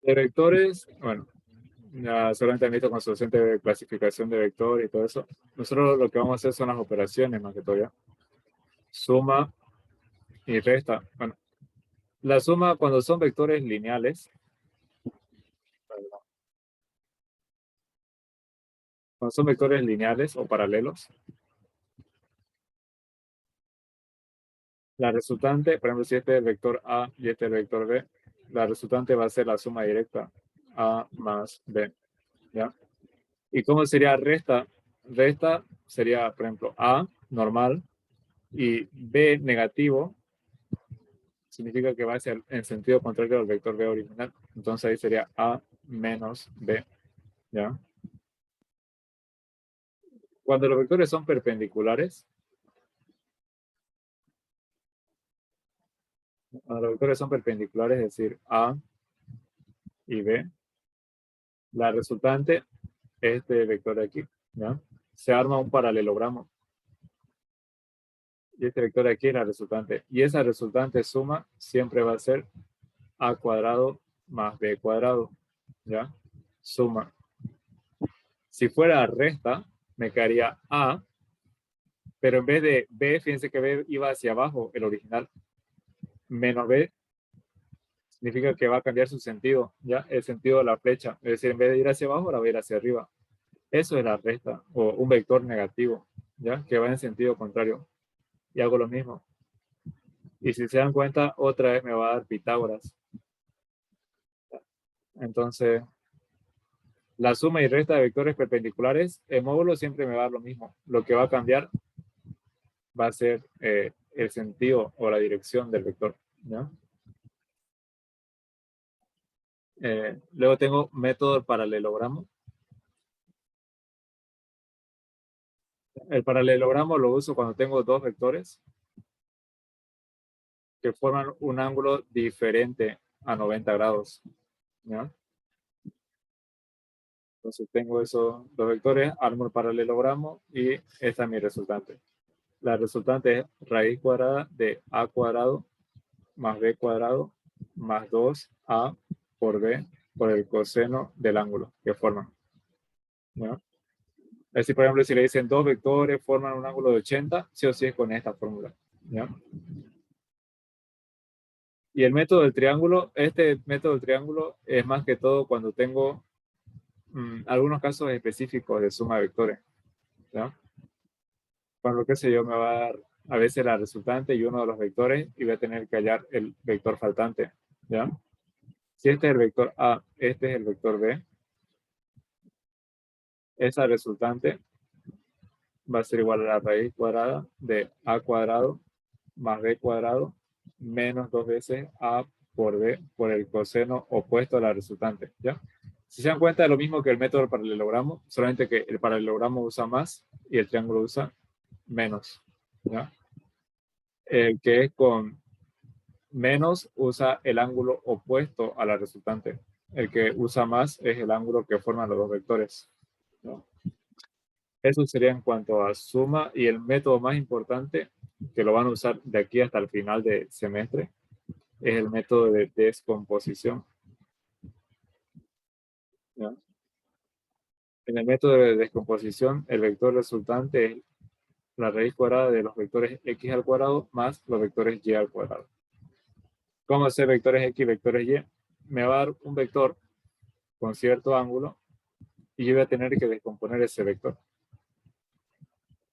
De vectores, bueno, ya solamente han visto con suficiente de clasificación de vector y todo eso. Nosotros lo que vamos a hacer son las operaciones más que todo ya. Suma y resta. Bueno, la suma cuando son vectores lineales, cuando son vectores lineales o paralelos, la resultante, por ejemplo, si este es el vector A y este es el vector B, la resultante va a ser la suma directa A más B, ¿ya? ¿Y cómo sería resta? Resta sería, por ejemplo, A normal y B negativo, significa que va hacia en sentido contrario al vector B original. Entonces ahí sería A menos B, ¿ya? Cuando los vectores son perpendiculares, cuando los vectores son perpendiculares, es decir, A y B, la resultante es este vector de aquí, ¿ya? Se arma un paralelogramo. Y este vector de aquí es la resultante. Y esa resultante suma siempre va a ser A cuadrado más B cuadrado, ¿ya? Suma. Si fuera resta, me quedaría A, pero en vez de B, fíjense que B iba hacia abajo, el original, menos B significa que va a cambiar su sentido, ¿ya? El sentido de la flecha. Es decir, en vez de ir hacia abajo, ahora va a ir hacia arriba. Eso es la resta, o un vector negativo, ¿ya? Que va en sentido contrario. Y hago lo mismo. Y si se dan cuenta, otra vez me va a dar Pitágoras. Entonces, la suma y resta de vectores perpendiculares, el módulo siempre me va a dar lo mismo. Lo que va a cambiar va a ser el sentido o la dirección del vector, ¿ya? Luego tengo método del paralelogramo. El paralelogramo lo uso cuando tengo dos vectores que forman un ángulo diferente a 90 grados, ¿ya? Entonces tengo esos dos vectores, armo el paralelogramo y esta es mi resultante. La resultante es raíz cuadrada de a cuadrado más b cuadrado más 2a por b por el coseno del ángulo que forman, ¿ya? Es decir, por ejemplo, si le dicen dos vectores forman un ángulo de 80, sí o sí es con esta fórmula, ¿ya? Y el método del triángulo, este método del triángulo es más que todo cuando tengo algunos casos específicos de suma de vectores, ¿ya? Por lo que sé yo, me va a dar a veces la resultante y uno de los vectores y voy a tener que hallar el vector faltante, ¿ya? Si este es el vector A, este es el vector B, esa resultante va a ser igual a la raíz cuadrada de A cuadrado más B cuadrado menos dos veces A por B por el coseno opuesto a la resultante, ¿ya? Si se dan cuenta, es lo mismo que el método del paralelogramo, solamente que el paralelogramo usa más y el triángulo usa menos, ¿ya? El que es con menos usa el ángulo opuesto a la resultante. El que usa más es el ángulo que forman los dos vectores, ¿no? Eso sería en cuanto a suma y el método más importante que lo van a usar de aquí hasta el final del semestre es el método de descomposición, ¿ya? En el método de descomposición, el vector resultante es la raíz cuadrada de los vectores x al cuadrado más los vectores y al cuadrado. ¿Cómo hacer vectores x y vectores y? Me va a dar un vector con cierto ángulo y yo voy a tener que descomponer ese vector.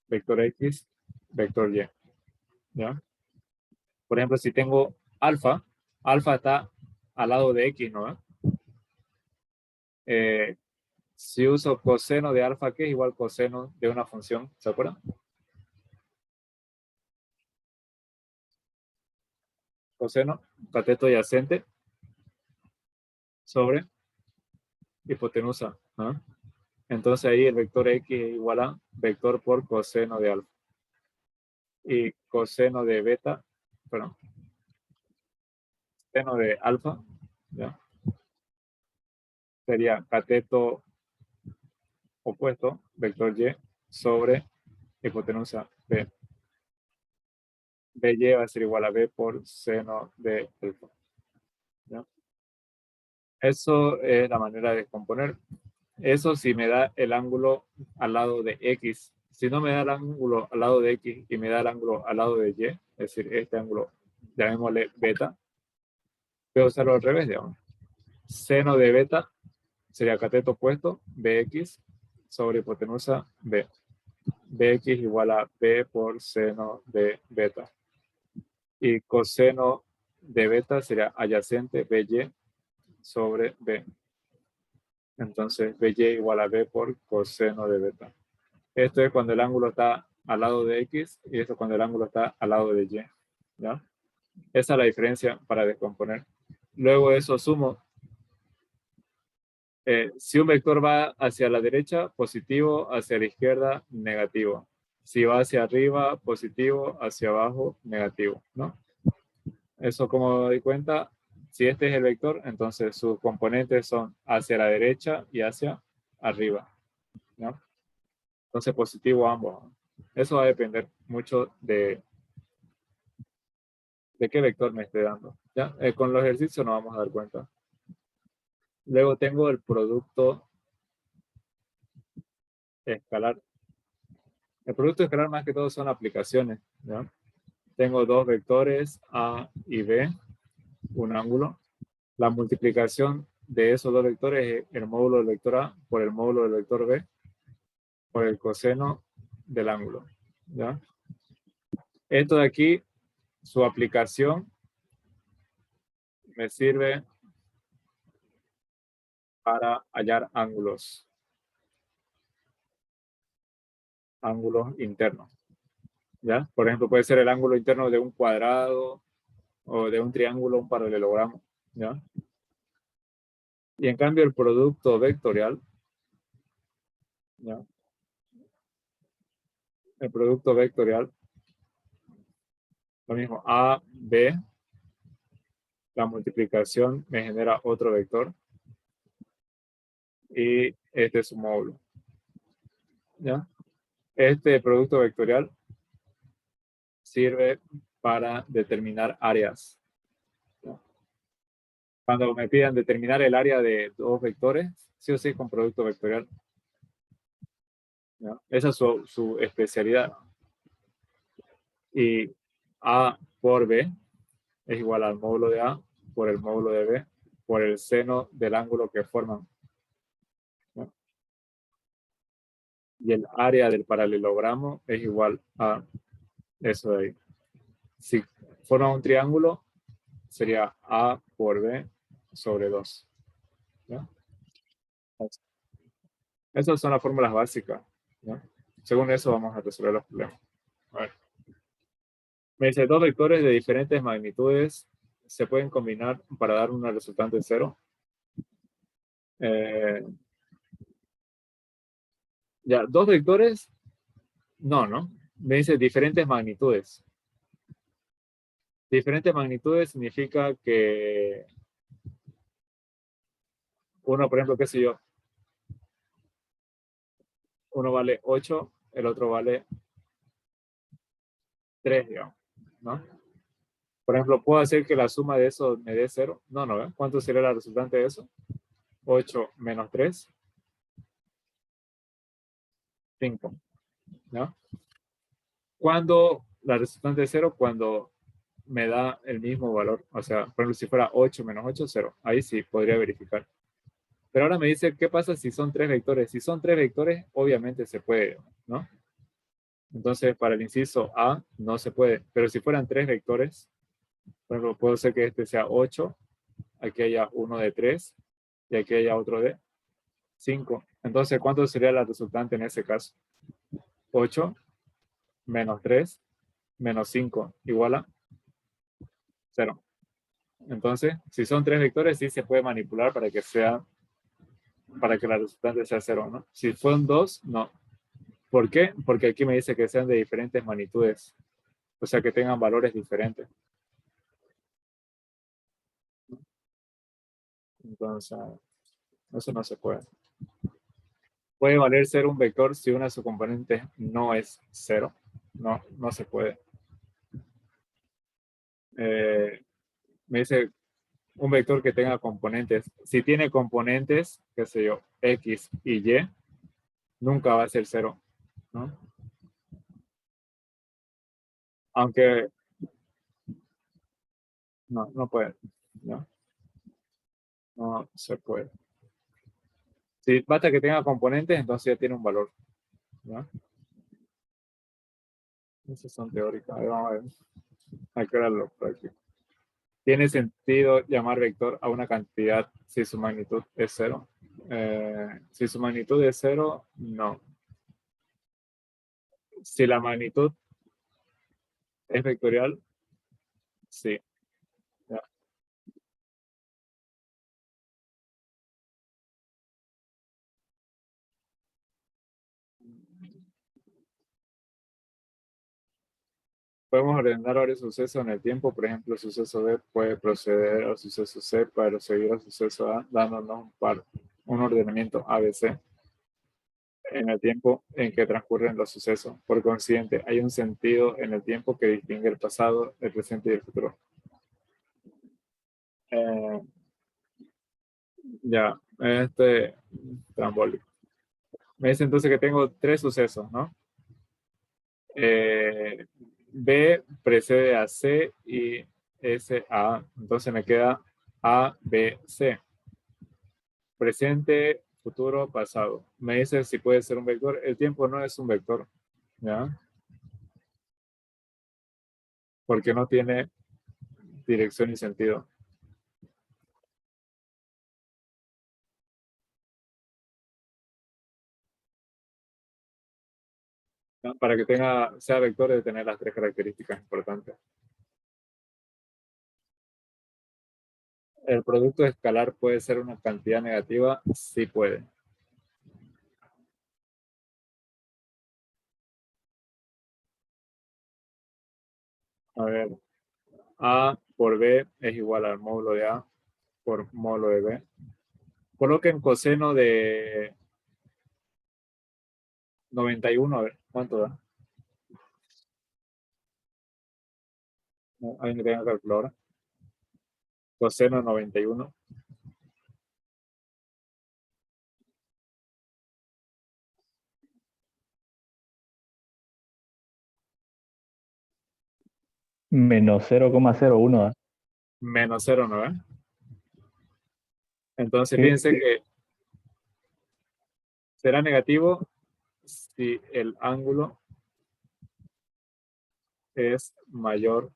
Vector x, vector y, ¿ya? Por ejemplo, si tengo alfa, alfa está al lado de x, ¿no? Si uso coseno de alfa, ¿qué es igual coseno de una función? ¿Se acuerdan? Coseno, cateto adyacente sobre hipotenusa, ¿no? Entonces ahí el vector x es igual a vector por coseno de alfa. Y coseno de beta, perdón, seno de alfa, ¿ya? Sería cateto opuesto, vector y, sobre hipotenusa b. By va a ser igual a b por seno de alfa, ¿ya? Eso es la manera de descomponer. Eso si me da el ángulo al lado de X. Si no me da el ángulo al lado de X y me da el ángulo al lado de Y, es decir, este ángulo, llamémosle beta, puedo usarlo al revés, digamos. Seno de beta sería cateto opuesto, Bx sobre hipotenusa B. Bx igual a B por seno de beta. Y coseno de beta sería adyacente By sobre B. Entonces, By igual a B por coseno de beta. Esto es cuando el ángulo está al lado de X y esto cuando el ángulo está al lado de Y. ¿Ya? Esa es la diferencia para descomponer. Luego de eso sumo. Si un vector va hacia la derecha, positivo, hacia la izquierda, negativo. Si va hacia arriba, positivo, hacia abajo, negativo, ¿no? Eso como doy cuenta, si este es el vector, entonces sus componentes son hacia la derecha y hacia arriba, ¿no? Entonces positivo ambos. Eso va a depender mucho de qué vector me esté dando. ¿Ya? Con los ejercicios nos vamos a dar cuenta. Luego tengo el producto escalar. El producto escalar más que todo son aplicaciones. ¿Ya? Tengo dos vectores A y B, un ángulo. La multiplicación de esos dos vectores es el módulo del vector A por el módulo del vector B por el coseno del ángulo. ¿Ya? Esto de aquí, su aplicación me sirve para hallar ángulos internos. ¿Ya? Por ejemplo, puede ser el ángulo interno de un cuadrado o de un triángulo, un paralelogramo. ¿Ya? Y en cambio el producto vectorial, ¿ya? El producto vectorial, lo mismo, A, B, la multiplicación me genera otro vector y este es su módulo. ¿Ya? Este producto vectorial sirve para determinar áreas. ¿Ya? Cuando me pidan determinar el área de dos vectores, sí o sí con producto vectorial. ¿Ya? Esa es su especialidad. Y A por B es igual al módulo de A por el módulo de B por el seno del ángulo que forman. ¿No? Y el área del paralelogramo es igual a eso de ahí. Si forma un triángulo, sería A por B sobre 2. ¿No? Esas son las fórmulas básicas. ¿No? Según eso vamos a resolver los problemas. A ver. Me dice, dos vectores de diferentes magnitudes se pueden combinar para dar una resultante cero. Ya, dos vectores, no. Me dice diferentes magnitudes. Diferentes magnitudes significa que uno, por ejemplo, qué sé yo, uno vale 8, el otro vale 3, digamos, ¿no? Por ejemplo, ¿puedo hacer que la suma de eso me dé 0? No, ¿eh? ¿Cuánto sería la resultante de eso? 8 menos 3, 5, ¿no? Cuando la resultante es 0, cuando me da el mismo valor. O sea, por ejemplo, si fuera 8 menos 8, 0. Ahí sí podría verificar. Pero ahora me dice, ¿qué pasa si son tres vectores? Si son tres vectores, obviamente se puede, ¿no? Entonces, para el inciso A no se puede. Pero si fueran tres vectores, por ejemplo, puedo hacer que este sea 8, aquí haya uno de 3 y aquí haya otro de 5. Entonces, ¿cuánto sería la resultante en ese caso? 8 menos 3 menos 5 igual a 0. Entonces, si son tres vectores, sí se puede manipular para que la resultante sea 0, ¿no? Si fueron dos, no. ¿Por qué? Porque aquí me dice que sean de diferentes magnitudes. O sea, que tengan valores diferentes. Entonces, eso no se puede. Puede valer ser un vector si una de sus componentes no es 0. No se puede. Me dice, un vector que tenga componentes. Si tiene componentes, qué sé yo, X y Y, nunca va a ser 0, ¿no? Aunque no puede, ¿no? No se puede. Si basta que tenga componentes, entonces ya tiene un valor, ¿no? Esas son teóricas. A ver, vamos a ver. Hay que verlo práctico. ¿Tiene sentido llamar vector a una cantidad si su magnitud es 0? Si su magnitud es 0, no. Si la magnitud es vectorial, sí. Ya. Podemos ordenar varios sucesos en el tiempo. Por ejemplo, el suceso B puede proceder al suceso C para seguir al suceso A, dándonos un ordenamiento ABC en el tiempo en que transcurren los sucesos. Por consiguiente, hay un sentido en el tiempo que distingue el pasado, el presente y el futuro. Eh, ya, trambólico. Me dice entonces que tengo tres sucesos, ¿no? Eh, B precede a C y S a A. Entonces me queda A, B, C. Presente, futuro, pasado. Me dice si puede ser un vector. El tiempo no es un vector, ¿ya? Porque no tiene dirección y sentido. ¿No? Para que sea vector debe tener las tres características importantes. ¿El producto escalar puede ser una cantidad negativa? Sí puede. A ver, A por B es igual al módulo de A por módulo de B. Coloquen coseno de 91, a ver, ¿cuánto da? No, alguien que tenga calculadora. Coseno de 91. Menos 0,01. ¿Ah? Menos 0,9. Entonces, Sí, fíjense que será negativo si el ángulo es mayor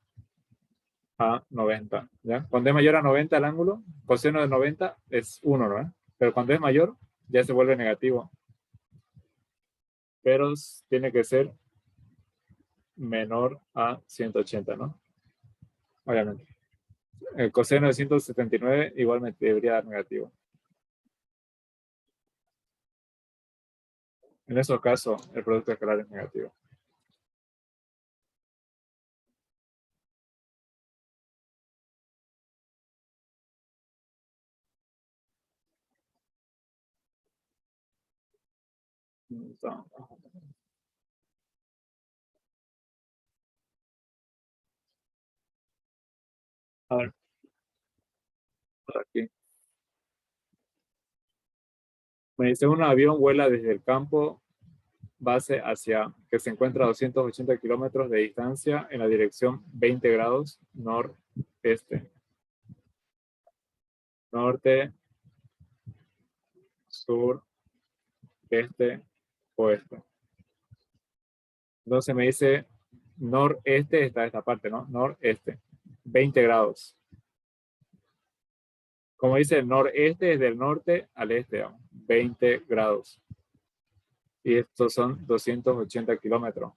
a 90. ¿Ya? Cuando es mayor a 90 el ángulo, coseno de 90 es 1, ¿no? Pero cuando es mayor, ya se vuelve negativo. Pero tiene que ser menor a 180, ¿no? Obviamente. El coseno de 179 igualmente debería dar negativo. En esos casos, el producto escalar es negativo. Entonces, a ver, por aquí. Me dice, un avión vuela desde el campo base hacia, que se encuentra a 280 kilómetros de distancia en la dirección 20 grados noreste. Norte, sur, este, oeste. Entonces me dice, noreste está esta parte, ¿no? Noreste, 20 grados. Como dice, noreste es del norte al este, digamos, 20 grados. Y estos son 280 kilómetros.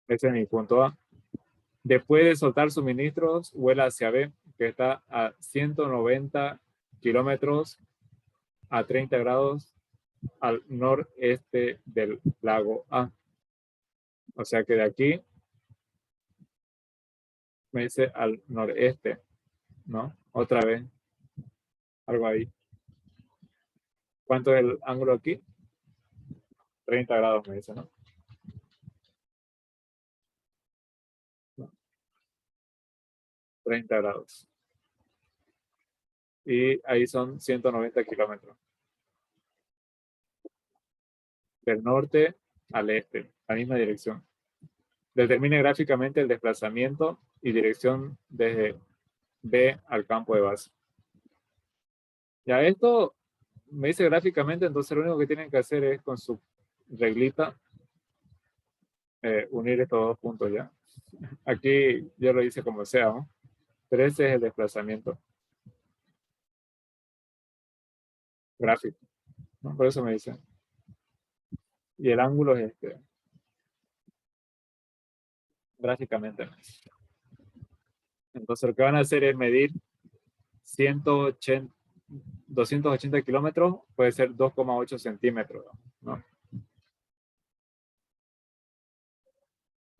Ese es mi punto A. Después de soltar suministros, vuela hacia B, que está a 190 kilómetros a 30 grados al noreste del lago A. O sea que de aquí me dice al noreste, ¿no? Otra vez, algo ahí. ¿Cuánto es el ángulo aquí? 30 grados, me dice, ¿no? 30 grados. Y ahí son 190 kilómetros. Del norte al este, la misma dirección. Determine gráficamente el desplazamiento y dirección desde B al campo de base. Ya esto me dice gráficamente, entonces lo único que tienen que hacer es con su reglita unir estos dos puntos ya. Aquí yo lo hice como sea, ¿no? Pero ese es el desplazamiento gráfico, ¿no? Por eso me dice. Y el ángulo es este, gráficamente. Entonces lo que van a hacer es medir 180, 280 kilómetros, puede ser 2,8 centímetros, ¿no?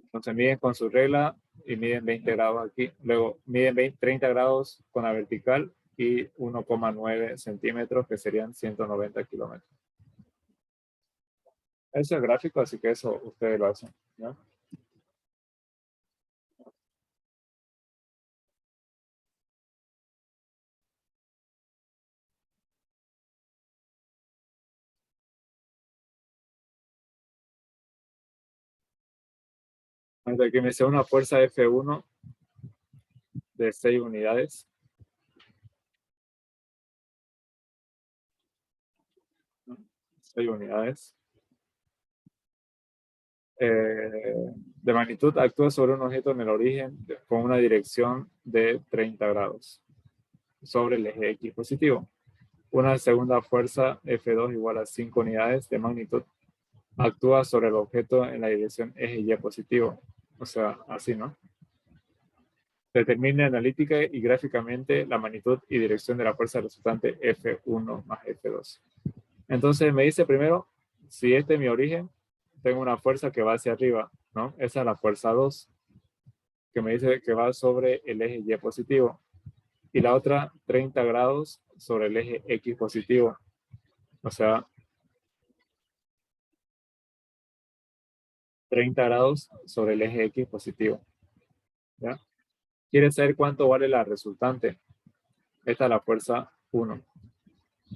Entonces miden con su regla y miden 20 grados aquí. Luego miden 30 grados con la vertical y 1,9 centímetros, que serían 190 kilómetros. Eso es gráfico, así que eso ustedes lo hacen, ¿no? Aquí me dice una fuerza F1 de 6 unidades. 6 unidades. De magnitud actúa sobre un objeto en el origen con una dirección de 30 grados sobre el eje X positivo. Una segunda fuerza F2 igual a 5 unidades de magnitud actúa sobre el objeto en la dirección eje Y positivo. O sea, así, ¿no? Determine analítica y gráficamente la magnitud y dirección de la fuerza resultante F1 más F2. Entonces me dice primero, si este es mi origen, tengo una fuerza que va hacia arriba, ¿no? Esa es la fuerza 2, que me dice que va sobre el eje Y positivo. Y la otra, 30 grados sobre el eje X positivo. O sea, 30 grados sobre el eje X positivo. ¿Ya? ¿Quieres saber cuánto vale la resultante? Esta es la fuerza 1.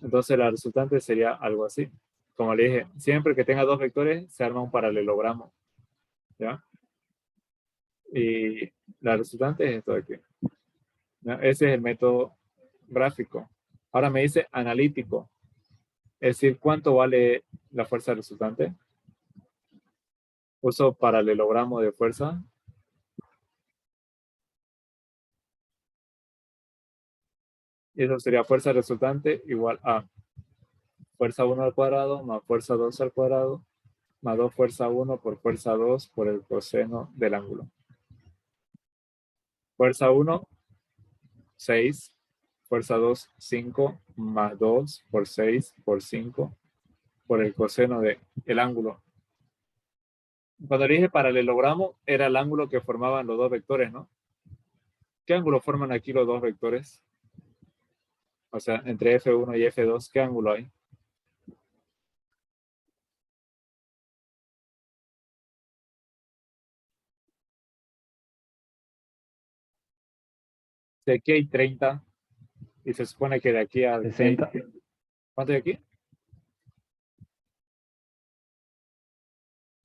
Entonces la resultante sería algo así. Como le dije, siempre que tenga dos vectores se arma un paralelogramo. ¿Ya? Y la resultante es esto de aquí. ¿Ya? Ese es el método gráfico. Ahora me dice analítico. Es decir, ¿cuánto vale la fuerza resultante? Uso paralelogramo de fuerza. Y eso sería fuerza resultante igual a fuerza 1 al cuadrado más fuerza 2 al cuadrado más 2 fuerza 1 por fuerza 2 por el coseno del ángulo. Fuerza 1, 6. Fuerza 2, 5 más 2 por 6 por 5 por el coseno del ángulo. Cuando dije paralelogramo, era el ángulo que formaban los dos vectores, ¿no? ¿Qué ángulo forman aquí los dos vectores? O sea, entre F1 y F2, ¿qué ángulo hay? De aquí hay 30 y se supone que de aquí a 60. ¿Cuánto hay aquí?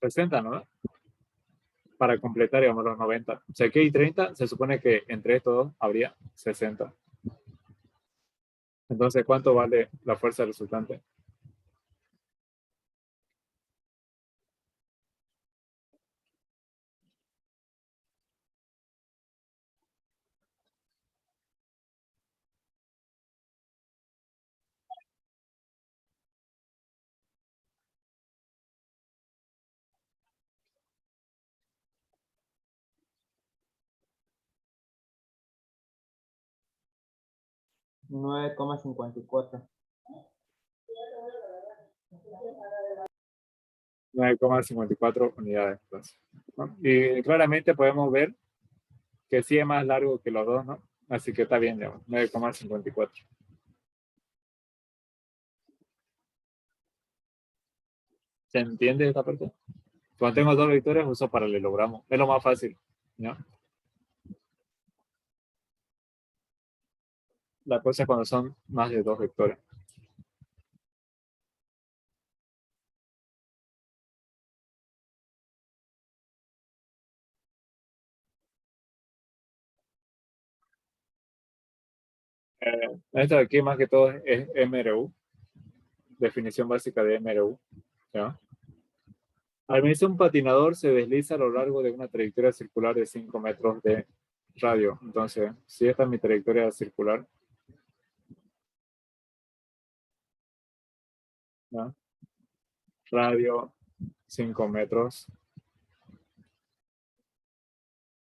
60, ¿no? Para completar, digamos, los 90. O sea, aquí hay 30, se supone que entre estos dos habría 60. Entonces, ¿cuánto vale la fuerza resultante? Nueve coma cincuenta y cuatro. 9,54 unidades. Entonces, ¿no? Y claramente podemos ver que sí es más largo que los dos, ¿no? Así que está bien, digamos, 9,54. ¿Se entiende esta parte? Cuando tengo dos vectores uso paralelogramo. Es lo más fácil, ¿no? La cosa es cuando son más de 2 vectores. Esto de aquí más que todo es MRU, definición básica de MRU. ¿Ya? Al medirse un patinador se desliza a lo largo de una trayectoria circular de 5 metros de radio. Entonces, si esta es mi trayectoria circular, ¿ya? Radio 5 metros.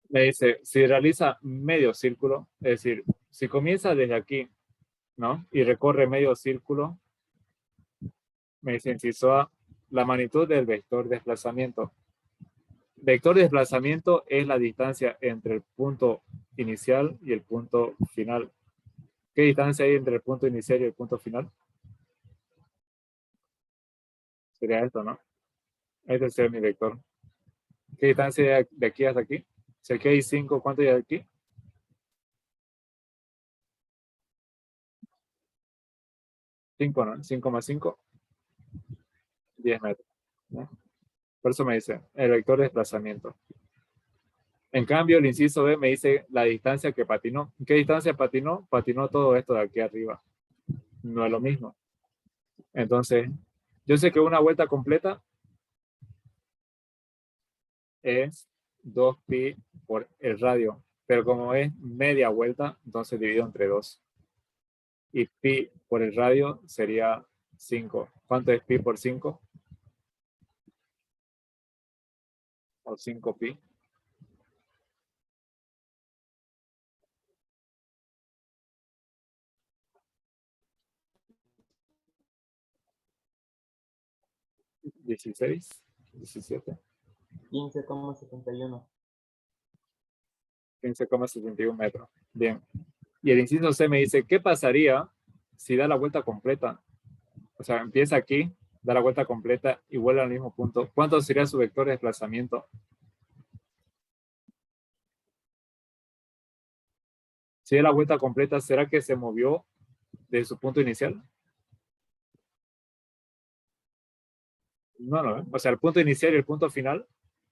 Me dice, si realiza medio círculo, es decir, si comienza desde aquí, ¿no? Y recorre medio círculo, me dice inciso A, la magnitud del vector de desplazamiento. Vector de desplazamiento es la distancia entre el punto inicial y el punto final. ¿Qué distancia hay entre el punto inicial y el punto final? Sería esto, ¿no? Este sería mi vector. ¿Qué distancia hay de aquí hasta aquí? Si aquí hay 5, ¿cuánto hay de aquí? 5, ¿no? 5 más 5, 10 metros, ¿no? Por eso me dice el vector de desplazamiento. En cambio, el inciso B me dice la distancia que patinó. ¿Qué distancia patinó? Patinó todo esto de aquí arriba. No es lo mismo. Entonces, yo sé que una vuelta completa es 2pi por el radio, pero como es media vuelta, entonces divido entre 2. Y pi por el radio sería 5. ¿Cuánto es pi por 5? O 5pi. ¿16? ¿17? 15,71. 15,71 metros. Bien. Y el inciso C me dice, ¿qué pasaría si da la vuelta completa? O sea, empieza aquí, da la vuelta completa y vuelve al mismo punto. ¿Cuánto sería su vector de desplazamiento? Si da la vuelta completa, ¿será que se movió de su punto inicial? No, no. O sea, el punto inicial y el punto final,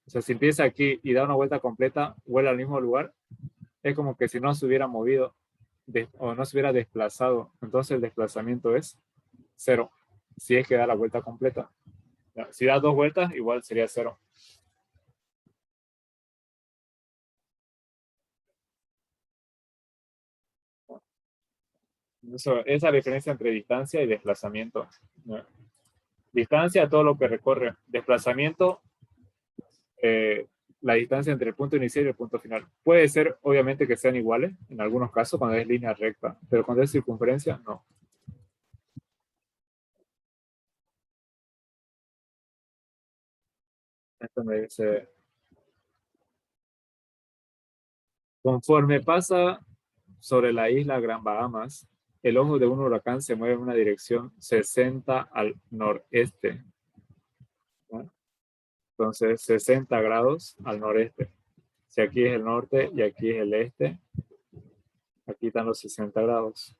o sea, si empieza aquí y da una vuelta completa, vuelve al mismo lugar, es como que si no se hubiera movido o no se hubiera desplazado. Entonces el desplazamiento es 0, si es que da la vuelta completa. Si da 2 vueltas, igual sería 0. Esa es la diferencia entre distancia y desplazamiento. Distancia, todo lo que recorre. Desplazamiento, eh, la distancia entre el punto inicial y el punto final. Puede ser, obviamente, que sean iguales, en algunos casos, cuando es línea recta, pero cuando es circunferencia, no. Esto me dice, conforme pasa sobre la isla Gran Bahamas, el ojo de un huracán se mueve en una dirección 60 al noreste, ¿no? Entonces, 60 grados al noreste. Si aquí es el norte y aquí es el este, aquí están los 60 grados.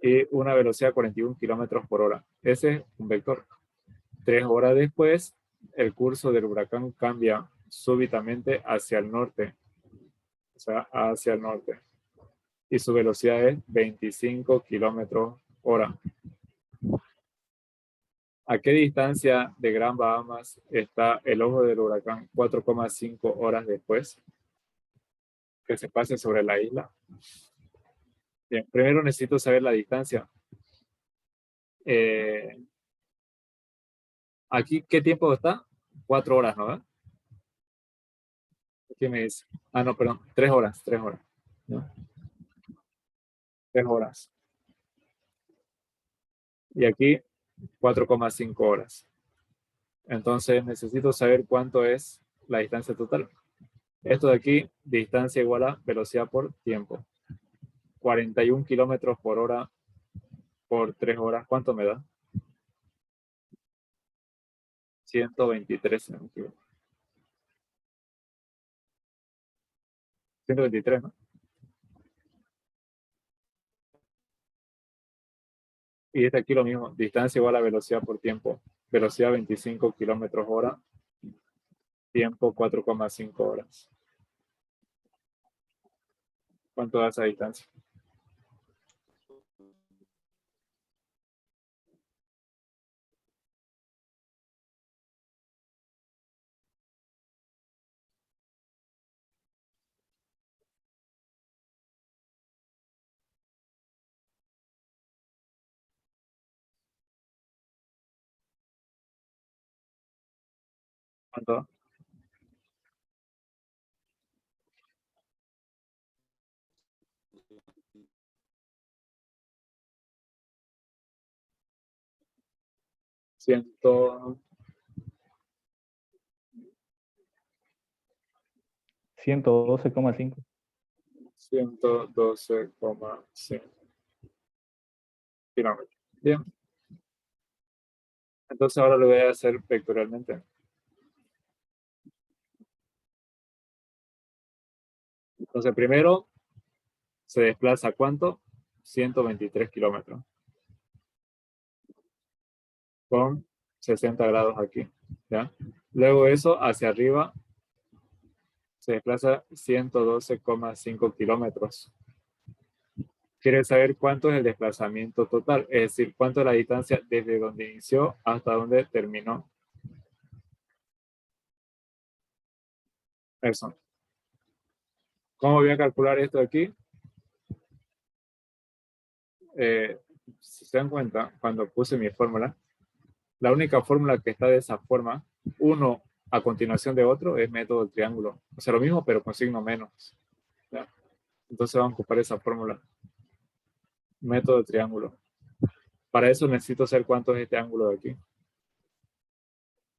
Y una velocidad de 41 kilómetros por hora. Ese es un vector. 3 horas después, el curso del huracán cambia súbitamente hacia el norte, o sea, hacia el norte. Y su velocidad es 25 kilómetros hora. ¿A qué distancia de Gran Bahamas está el ojo del huracán 4,5 horas después que se pase sobre la isla? Bien, primero necesito saber la distancia. Eh, Aquí, ¿qué tiempo está? 4 horas, ¿no? Aquí me dice. Ah, no, perdón. 3 horas, 3 horas. ¿No? 3 horas. Y aquí, 4,5 horas. Entonces, necesito saber cuánto es la distancia total. Esto de aquí, distancia igual a velocidad por tiempo. 41 kilómetros por hora por 3 horas. ¿Cuánto me da? 123, si no me equivoco. 123, ¿no? Y este aquí lo mismo, distancia igual a velocidad por tiempo. Velocidad 25 kilómetros hora, tiempo 4,5 horas. ¿Cuánto da esa distancia? ¿Cuánto da? Ciento, 112,5. 112,5 kilómetros. Bien. Entonces ahora lo voy a hacer vectorialmente. Entonces primero se desplaza ¿cuánto? 123 kilómetros. Con 60 grados aquí. ¿Ya? Luego eso hacia arriba se desplaza 112,5 kilómetros. Quiere saber cuánto es el desplazamiento total, es decir, cuánto es la distancia desde donde inició hasta donde terminó. Eso. ¿Cómo voy a calcular esto aquí? Si se dan cuenta, cuando puse mi fórmula, la única fórmula que está de esa forma, uno a continuación de otro, es método del triángulo. O sea, lo mismo, pero con signo menos. ¿Ya? Entonces vamos a ocupar esa fórmula. Método del triángulo. Para eso necesito saber cuánto es este ángulo de aquí.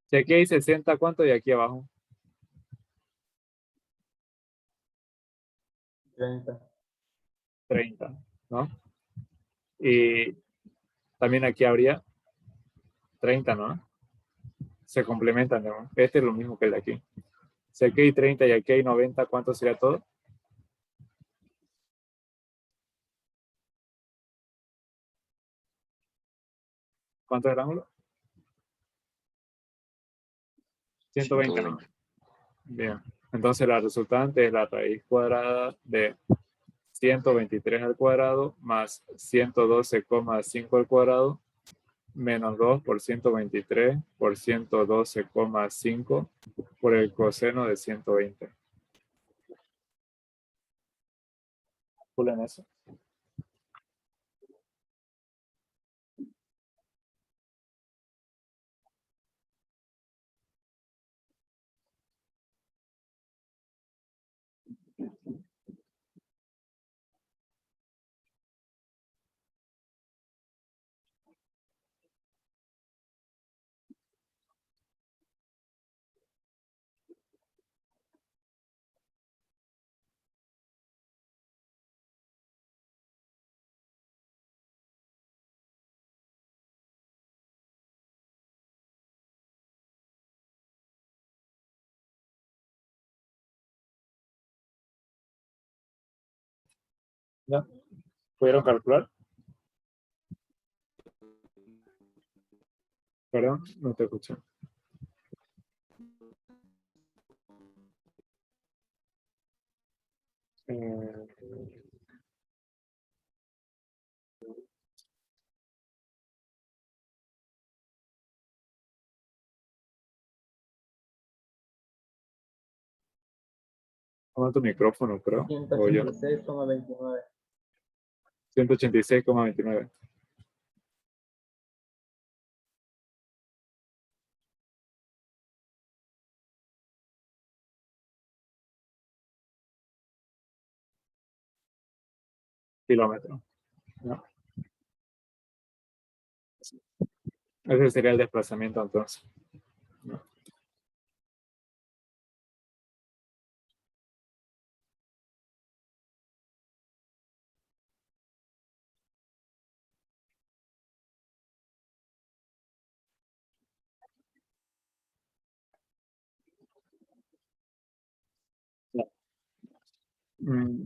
Si aquí hay 60, ¿cuánto? Y aquí abajo. 30. 30, ¿no? Y también aquí habría 30, ¿no? Se complementan, ¿no? Este es lo mismo que el de aquí. Si aquí hay 30 y aquí hay 90, ¿cuánto sería todo? ¿Cuánto es el ángulo? 120, ¿no? Bien. Entonces la resultante es la raíz cuadrada de 123 al cuadrado más 112,5 al cuadrado menos 2 por 123 por 112,5 por el coseno de 120. ¿Calculan eso? ¿Ya? ¿Pudieron calcular? Perdón, no te escuché. Eh, Toma tu micrófono, creo. O yo. 186,29. 186,29 kilómetros. ¿No? Ese sería el desplazamiento entonces. ¿No?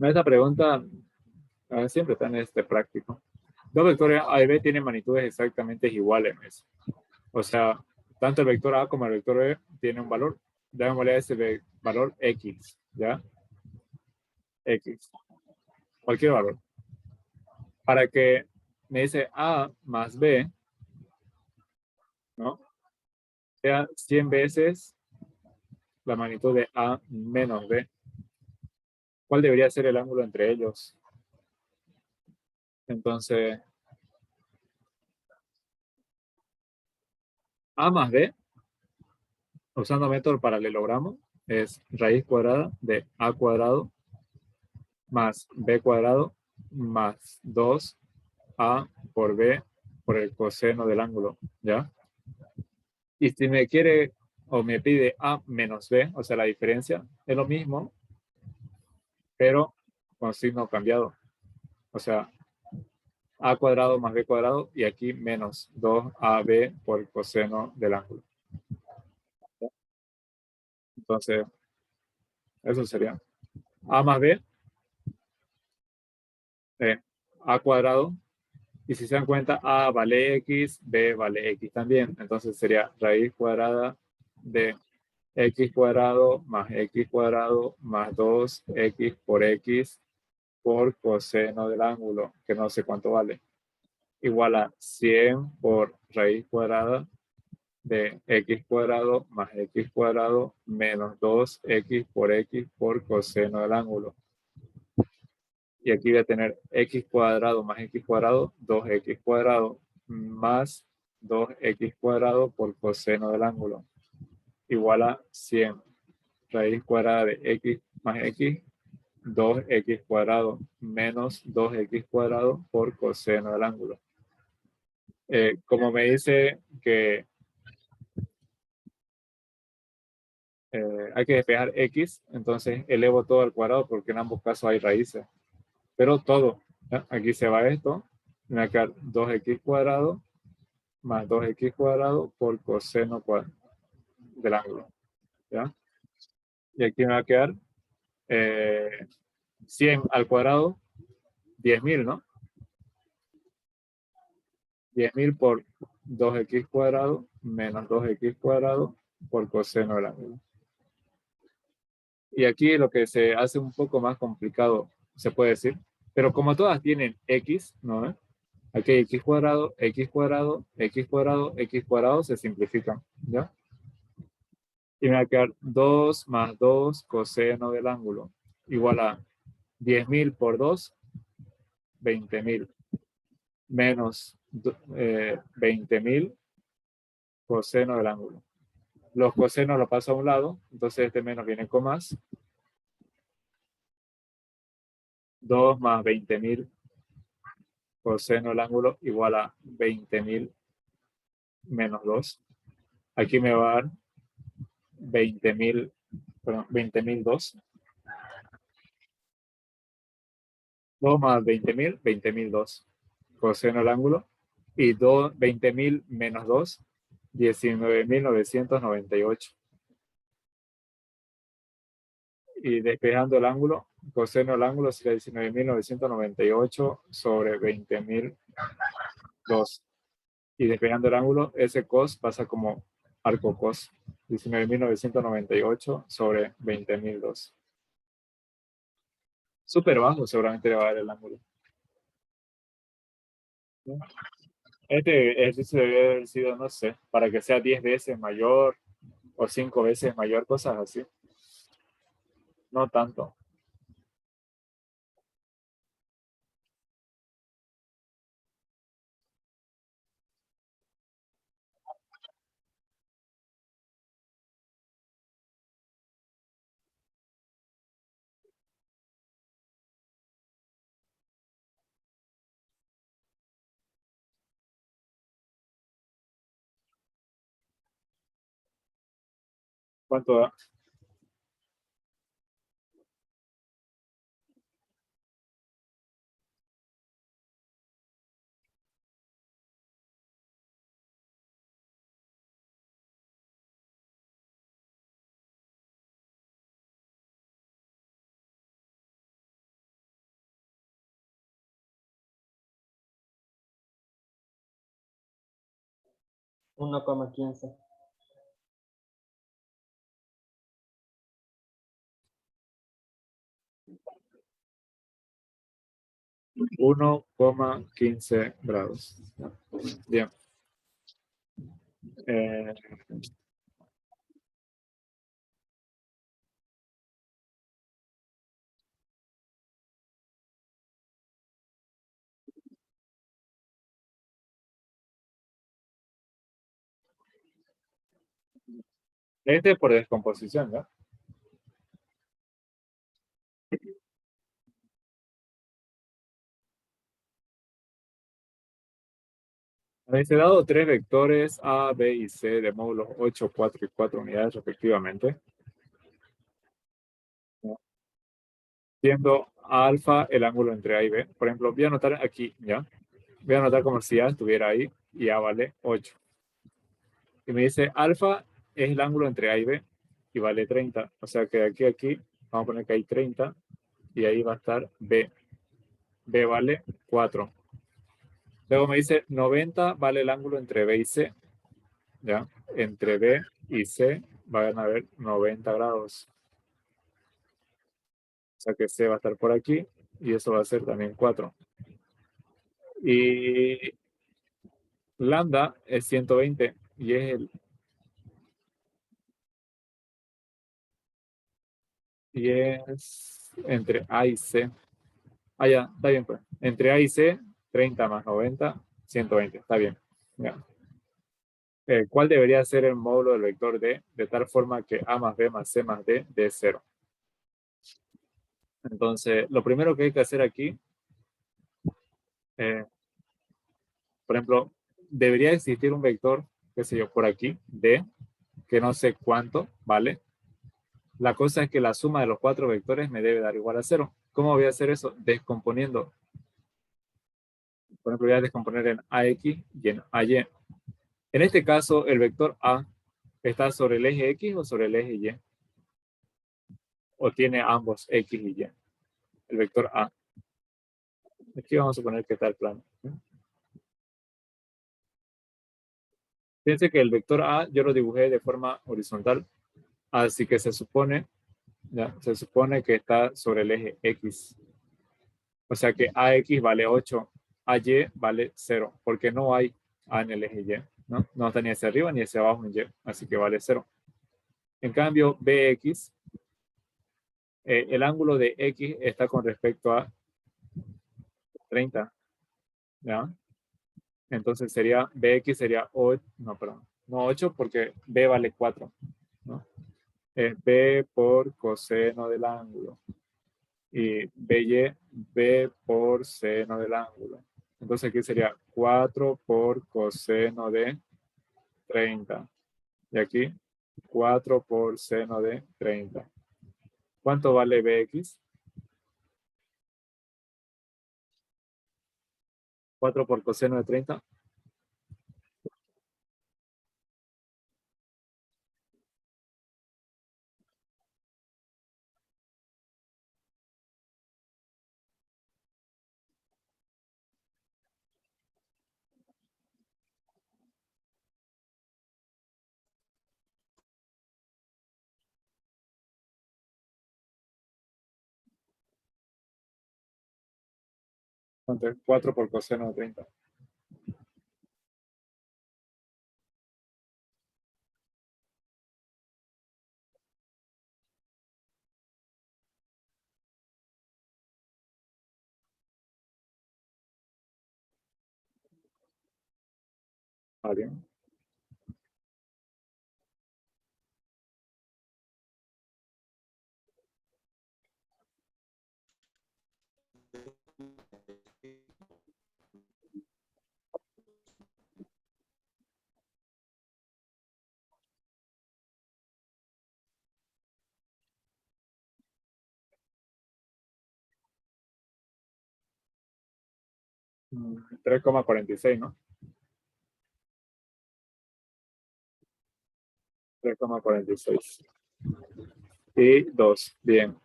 Esta pregunta siempre está en este práctico. Dos vectores A y B tienen magnitudes exactamente iguales. O sea, tanto el vector A como el vector B tienen un valor. Llamémosle a ese valor X, ¿ya? X. Cualquier valor. Para que me dice A más B, ¿no? Sea 100 veces la magnitud de A menos B. ¿Cuál debería ser el ángulo entre ellos? Entonces, A más B, usando método paralelogramo, es raíz cuadrada de A cuadrado más B cuadrado más 2A por B por el coseno del ángulo, ¿ya? Y si me quiere o me pide A menos B, o sea, la diferencia, es lo mismo, pero con signo cambiado. O sea, A cuadrado más B cuadrado y aquí menos 2AB por el coseno del ángulo. Entonces, eso sería A más B, A cuadrado. Y si se dan cuenta, A vale X, B vale X también. Entonces sería raíz cuadrada de X cuadrado más 2X por coseno del ángulo, que no sé cuánto vale. Igual a 100 por raíz cuadrada de X cuadrado más X cuadrado menos 2X por coseno del ángulo. Y aquí voy a tener X cuadrado más X cuadrado, 2X cuadrado más 2X cuadrado por coseno del ángulo. Igual a 100 raíz cuadrada de X más X, 2X cuadrado menos 2X cuadrado por coseno del ángulo. Como me dice que hay que despejar X, entonces elevo todo al cuadrado porque en ambos casos hay raíces. Pero todo, ¿ya? Aquí se va esto, me va a quedar 2X cuadrado más 2X cuadrado por coseno del ángulo, ¿ya? Y aquí me va a quedar 100 al cuadrado, 10.000, ¿no? 10.000 por 2X cuadrado menos 2X cuadrado por coseno del ángulo. Y aquí lo que se hace un poco más complicado, se puede decir, pero como todas tienen X, ¿no? Aquí hay X cuadrado, X cuadrado, X cuadrado, X cuadrado, se simplifican, ¿ya? Y me va a quedar 2 más 2 coseno del ángulo, igual a 10.000 por 2, 20.000, menos 20.000 coseno del ángulo. Los cosenos lo paso a un lado, entonces este menos viene con más. 2 más 20.000 coseno del ángulo igual a 20.000 menos 2. Aquí me va a dar 20.000, perdón, 20.002. 2 más 20.000, 20.002 coseno del ángulo. Y 20.000 menos 2, 19.998. Y despejando el ángulo, coseno del ángulo sería 19.998 sobre 20.002. Y despejando el ángulo, ese cos pasa como arco cos. 19.998 sobre 20.002. Súper bajo seguramente le va a dar el ángulo. Este ejercicio debe haber sido, no sé, para que sea 10 veces mayor o 5 veces mayor, cosas así. No tanto. ¿Cuánto da? 1,15. Uno coma 15 grados. Bien. Eh, este por descomposición, ¿no? Habéis dado tres vectores A, B y C de módulos 8, 4 y 4 unidades respectivamente. Siendo alfa el ángulo entre A y B. Por ejemplo, voy a anotar aquí, ¿ya? Voy a anotar como si A estuviera ahí y A vale 8. Y me dice alfa es el ángulo entre A y B y vale 30. O sea que de aquí a aquí vamos a poner que hay 30 y ahí va a estar B. B vale 4. Luego me dice 90 vale el ángulo entre B y C. ¿Ya? Entre B y C van a haber 90 grados. O sea que C va a estar por aquí y eso va a ser también 4. Y lambda es 120 y es entre A y C. Ah, ya, está bien pues. Entre A y C, 30 más 90, 120. Está bien. Ya. ¿Cuál debería ser el módulo del vector D de tal forma que A más B más C más D dé 0? Entonces, lo primero que hay que hacer aquí, por ejemplo, debería existir un vector, qué sé yo, por aquí, D, que no sé cuánto, ¿vale? La cosa es que la suma de los cuatro vectores me debe dar igual a 0. ¿Cómo voy a hacer eso? Descomponiendo. Por ejemplo, voy a descomponer en AX y en AY. En este caso, el vector A está sobre el eje X o sobre el eje Y. O tiene ambos X y Y. El vector A. Aquí vamos a suponer que está el plano. Fíjense que el vector A yo lo dibujé de forma horizontal. Así que se supone que está sobre el eje X. O sea que AX vale 8, AY vale 0, porque no hay A en el eje Y. No está ni hacia arriba ni hacia abajo en Y, así que vale 0. En cambio, BX, el ángulo de X está con respecto a 30. ¿Ya? Entonces sería, BX sería 8, no, perdón, no 8 porque B vale 4. ¿No? Es B por coseno del ángulo. Y BY, B por seno del ángulo. Entonces aquí sería 4 por coseno de 30. Y aquí 4 por seno de 30. ¿Cuánto vale BX? 4 por coseno de 30. Entonces 4 por coseno de 30. Vale. Mm, 3,46, ¿no? 3,46. Y 2. Bien.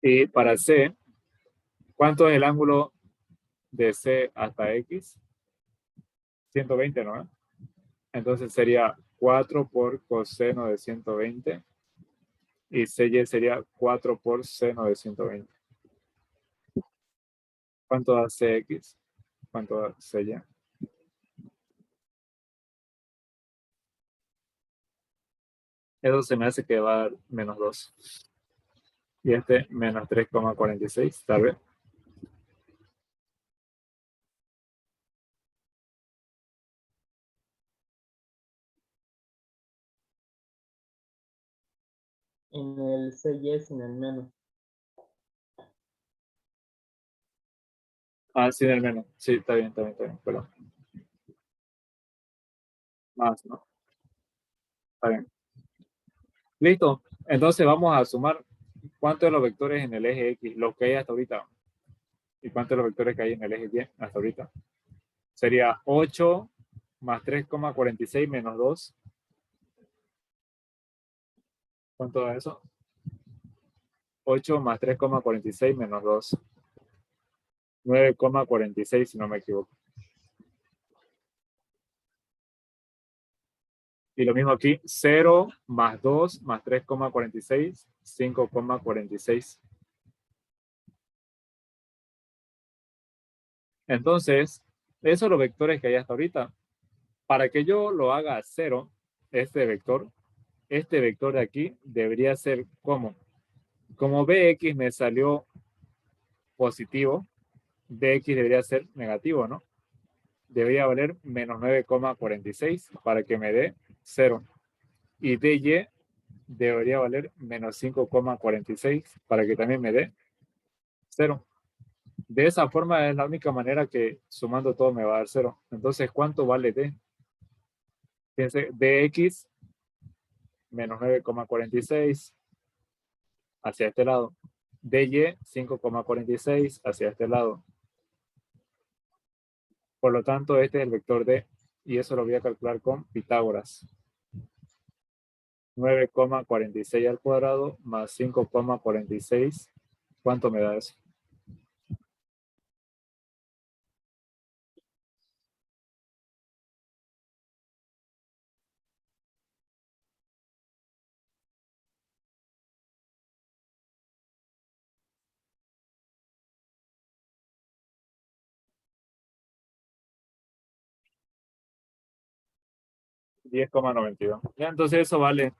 Y para C, ¿cuánto es el ángulo de C hasta X? 120, ¿no? Entonces sería 4 por coseno de 120 y CY sería 4 por seno de 120. ¿Cuánto da CX? ¿Cuánto da CY? Eso se me hace que va a dar menos 2. Y este menos 3,46, tal vez. En el CY sin el menos. Ah, sí, del menos. Sí, está bien, está bien, está bien. Pero más, ¿no? Está bien. Listo. Entonces vamos a sumar cuántos de los vectores en el eje X, los que hay hasta ahorita, y cuántos de los vectores que hay en el eje Y hasta ahorita. Sería 8 más 3,46 menos 2. ¿Cuánto da eso? 8 más 3,46 menos 2. 9,46 si no me equivoco. Y lo mismo aquí, 0 más 2 más 3,46, 5,46. Entonces, esos son los vectores que hay hasta ahorita. Para que yo lo haga a 0, este vector de aquí debería ser como Bx me salió positivo, Bx debería ser negativo, ¿no? Debería valer menos 9,46 para que me dé 0. Y dy debería valer menos 5,46 para que también me dé 0. De esa forma es la única manera que sumando todo me va a dar 0. Entonces, ¿cuánto vale d? Fíjense, dx menos 9,46 hacia este lado. dy 5,46 hacia este lado. Por lo tanto, este es el vector d. Y eso lo voy a calcular con Pitágoras. 9,46 al cuadrado más 5,46. ¿Cuánto me da eso? 10,92. Ya, entonces eso vale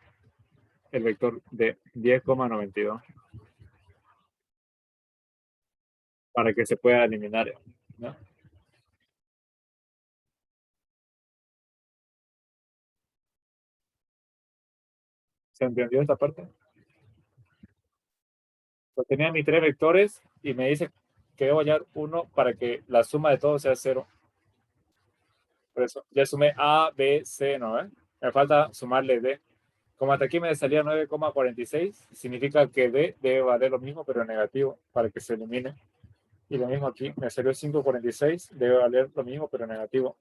el vector de 10,92 para que se pueda eliminar, ¿no? ¿Se entendió esta parte? Pues tenía mis 3 vectores y me dice que debo hallar uno para que la suma de todos sea 0. Por eso ya sumé A, B, C, ¿no? Me falta sumarle D. Como hasta aquí me salía 9,46, significa que D debe valer lo mismo, pero negativo, para que se elimine. Y lo mismo aquí, me salió 5,46, debe valer lo mismo, pero negativo.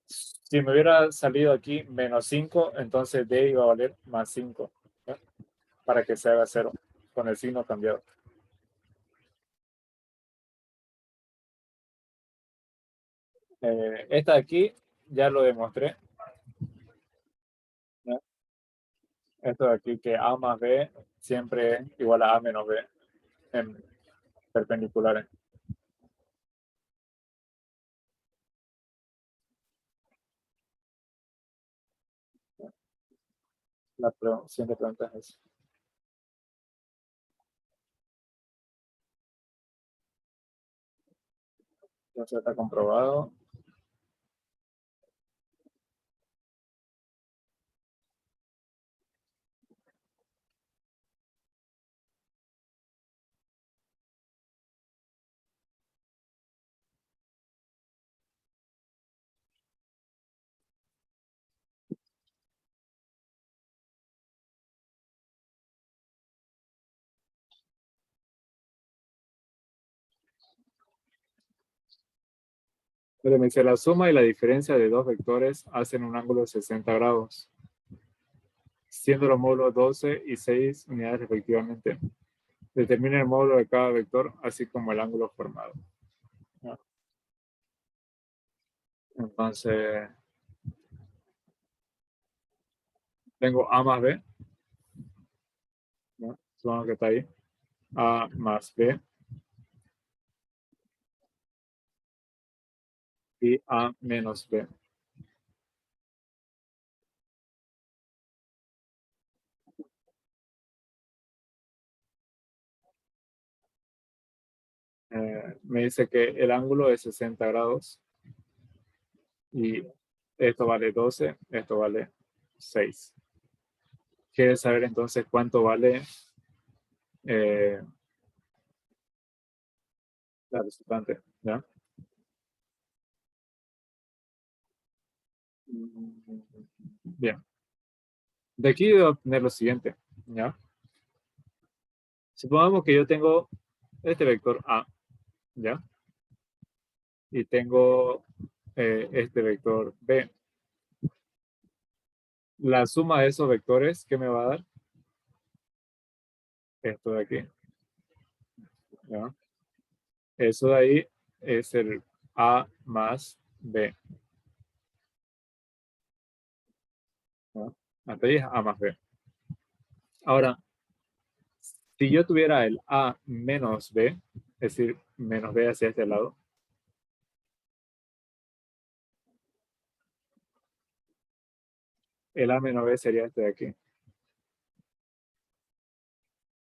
Si me hubiera salido aquí menos 5, entonces D iba a valer más 5, ¿no? Para que se haga 0, con el signo cambiado. Esta de aquí ya lo demostré, ¿no? Esto de aquí que A más B siempre es igual a A menos B en perpendiculares. La siguiente pregunta es esa. Entonces está comprobado. Pero me dice la suma y la diferencia de dos vectores hacen un ángulo de 60 grados, siendo los módulos 12 y 6 unidades respectivamente. Determina el módulo de cada vector, así como el ángulo formado. Entonces, tengo A más B, ¿no? Supongo que está ahí. A más B y A menos B. Me dice que el ángulo es 60 grados y esto vale 12, esto vale 6. Quiere saber entonces cuánto vale eh, la resultante, ¿ya? Bien. De aquí debo obtener lo siguiente, ¿ya? Supongamos que yo tengo este vector A, ¿ya? Y tengo este vector B. La suma de esos vectores, ¿qué me va a dar? Esto de aquí, ¿ya? Eso de ahí es el A más B, ¿no? Hasta ahí es A más B. Ahora, si yo tuviera el A menos B, es decir, menos B hacia este lado, el A menos B sería este de aquí,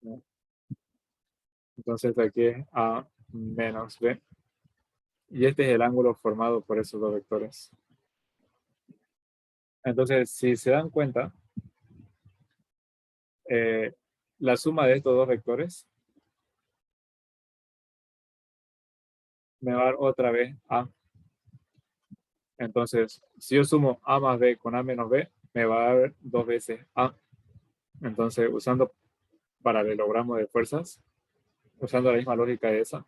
¿no? Entonces de aquí es A menos B. Y este es el ángulo formado por esos dos vectores. Entonces, si se dan cuenta, eh, la suma de estos dos vectores me va a dar otra vez A. Entonces, si yo sumo A más B con A menos B, me va a dar dos veces A. Entonces, usando paralelogramo de fuerzas, usando la misma lógica de esa,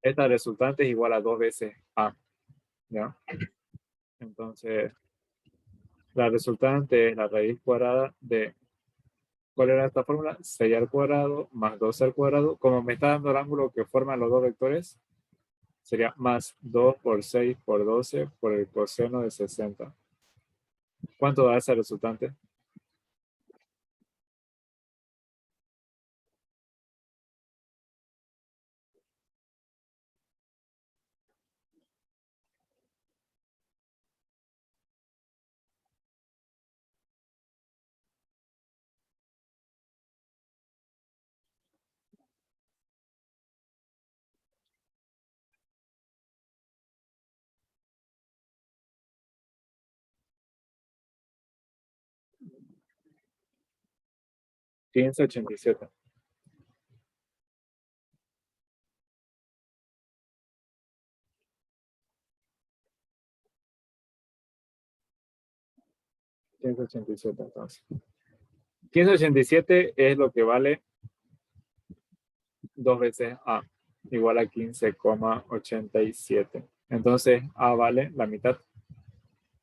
esta resultante es igual a dos veces A, ¿ya? Entonces, la resultante es la raíz cuadrada de, ¿cuál era esta fórmula? 6 al cuadrado más 12 al cuadrado. Como me está dando el ángulo que forman los dos vectores, sería más 2 por 6 por 12 por el coseno de 60. ¿Cuánto da esa resultante? 1587. 1587 entonces. 1587 es lo que vale dos veces A, igual a 15,87. Entonces A vale la mitad.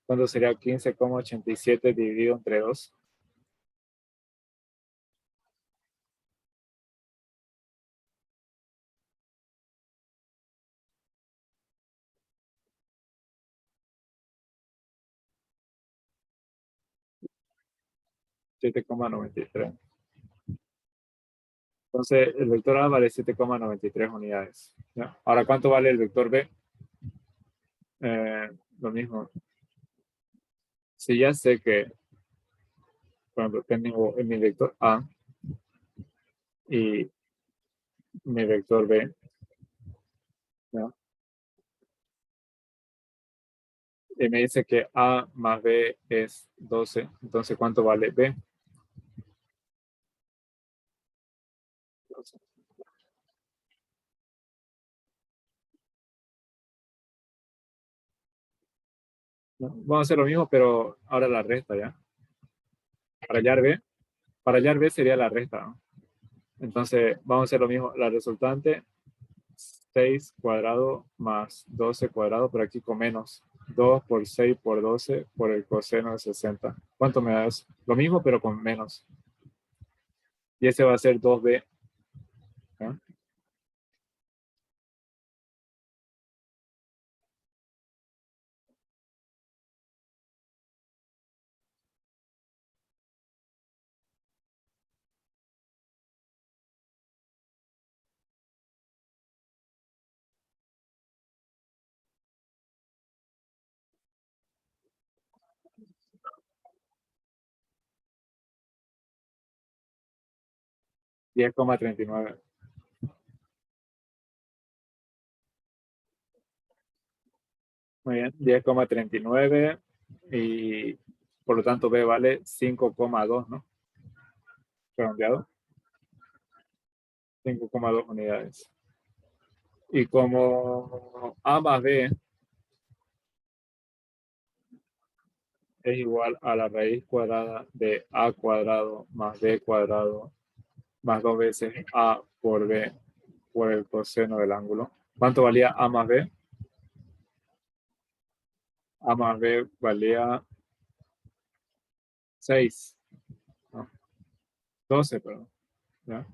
¿Cuánto sería 15,87 dividido entre 2? $7,93. Entonces el vector A vale 7,93 unidades. ¿Ya? Ahora, ¿cuánto vale el vector B? Lo mismo. Si ya sé que, por ejemplo, tengo mi vector A y mi vector B, ¿ya? Y me dice que A más B es 12, entonces ¿cuánto vale B? 12. ¿No? Vamos a hacer lo mismo, pero ahora la resta, ¿ya? Para hallar B, para hallar B sería la resta, ¿no? Entonces vamos a hacer lo mismo, la resultante 6 cuadrado más 12 cuadrado, pero aquí con menos 2 por 6 por 12 por el coseno de 60. ¿Cuánto me da eso? Lo mismo, pero con menos. Y ese va a ser 2B. ¿Ya? 10,39. Muy bien, 10,39 y por lo tanto B vale 5,2, ¿no? Redondeado. 5,2 unidades. Y como A más B es igual a la raíz cuadrada de A cuadrado más B cuadrado más 2 veces A por B por el coseno del ángulo. ¿Cuánto valía A más B? A más B valía 6. No, 12, perdón. ¿Ya?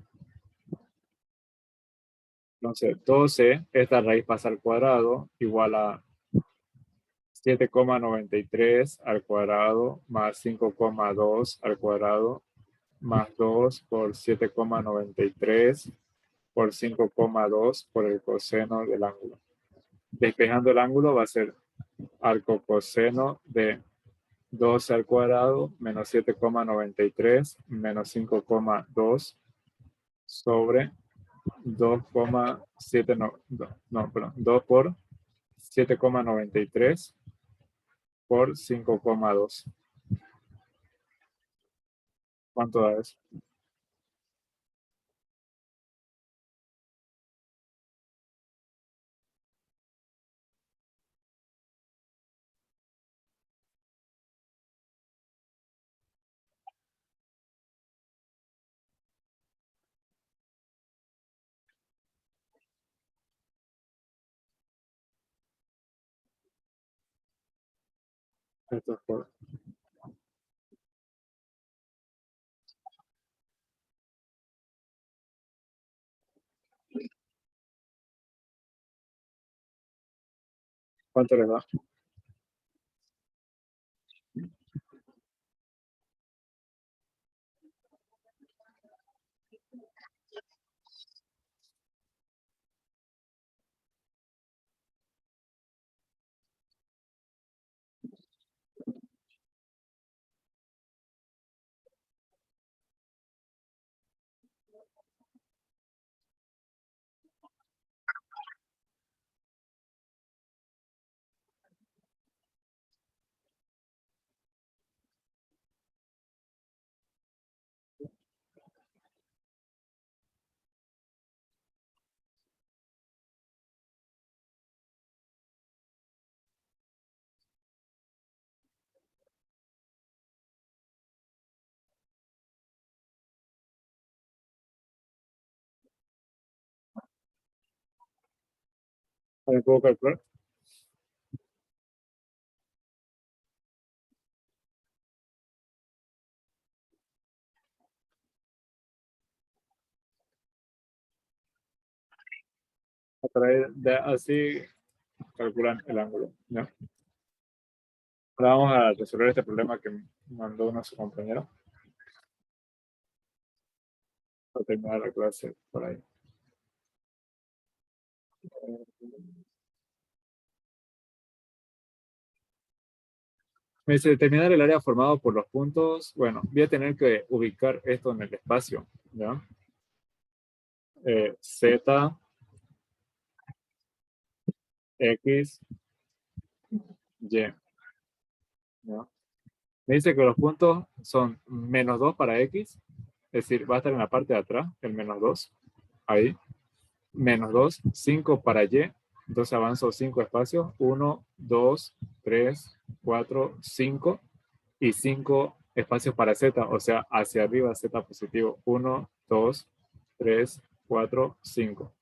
Entonces, 12, esta raíz pasa al cuadrado, igual a 7,93 al cuadrado más 5,2 al cuadrado más 2 por 7,93 por 5,2 por el coseno del ángulo. Despejando el ángulo va a ser arco coseno de 12 al cuadrado menos 7,93 menos 5,2 sobre 2,7 no, perdón, 2 por 7,93 por 5,2. ¿Cuánto da eso? Esto es por... ¿Cuánto le da? ¿Me puedo calcular? A través de así calculan el ángulo. ¿Ya? Ahora vamos a resolver este problema que mandó nuestro compañero para terminar la clase por ahí. Me dice determinar el área formado por los puntos. Bueno, voy a tener que ubicar esto en el espacio. ¿Ya? Z, X, Y. ¿Ya? Me dice que los puntos son -2 para X, es decir, va a estar en la parte de atrás, el -2, ahí. -2, 5 para Y, entonces avanzo 5 espacios, 1, 2, 3, 4, 5, y 5 espacios para Z, o sea, hacia arriba Z positivo, 1, 2, 3, 4, 5.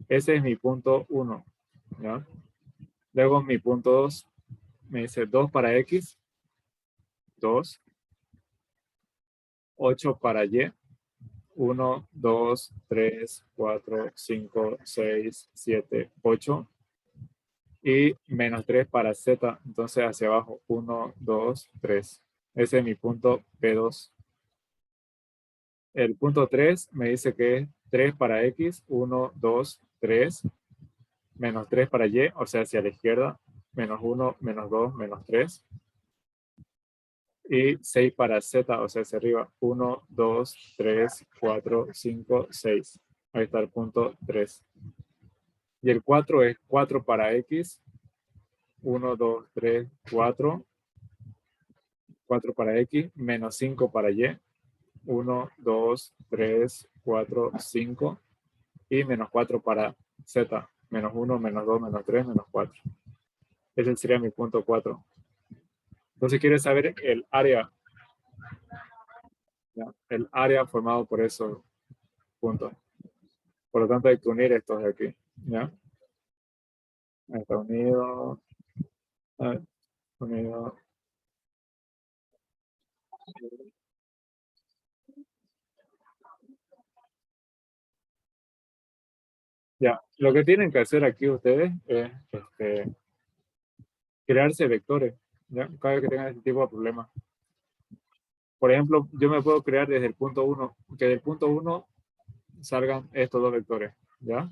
Ese es mi punto 1, ¿ya? Luego mi punto 2, me dice 2 para X, 2, 8 para Y, 1, 2, 3, 4, 5, 6, 7, 8. Y -3 para Z, entonces hacia abajo, 1, 2, 3. Ese es mi punto P2. El punto 3 me dice que es 3 para X, 1, 2, 3, -3 para Y, o sea, hacia la izquierda, -1, -2, -3. Y 6 para Z, o sea, hacia arriba. 1, 2, 3, 4, 5, 6. Ahí está el punto 3. Y el 4 es 4 para X. 1, 2, 3, 4. 4 para X, menos 5 para Y. 1, 2, 3, 4, 5. Y menos 4 para Z. Menos 1, menos 2, menos 3, menos 4. Ese sería mi punto 4. Entonces, ¿quieres saber el área? ¿Ya? El área formado por esos puntos. Por lo tanto, hay que unir estos de aquí. ¿Ya? Está unido. Unido. Ya. Lo que tienen que hacer aquí ustedes es crearse vectores. ¿Ya? Cada vez que tengan este tipo de problemas. Por ejemplo, yo me puedo crear desde el punto 1, que del punto 1 salgan estos dos vectores, ¿ya?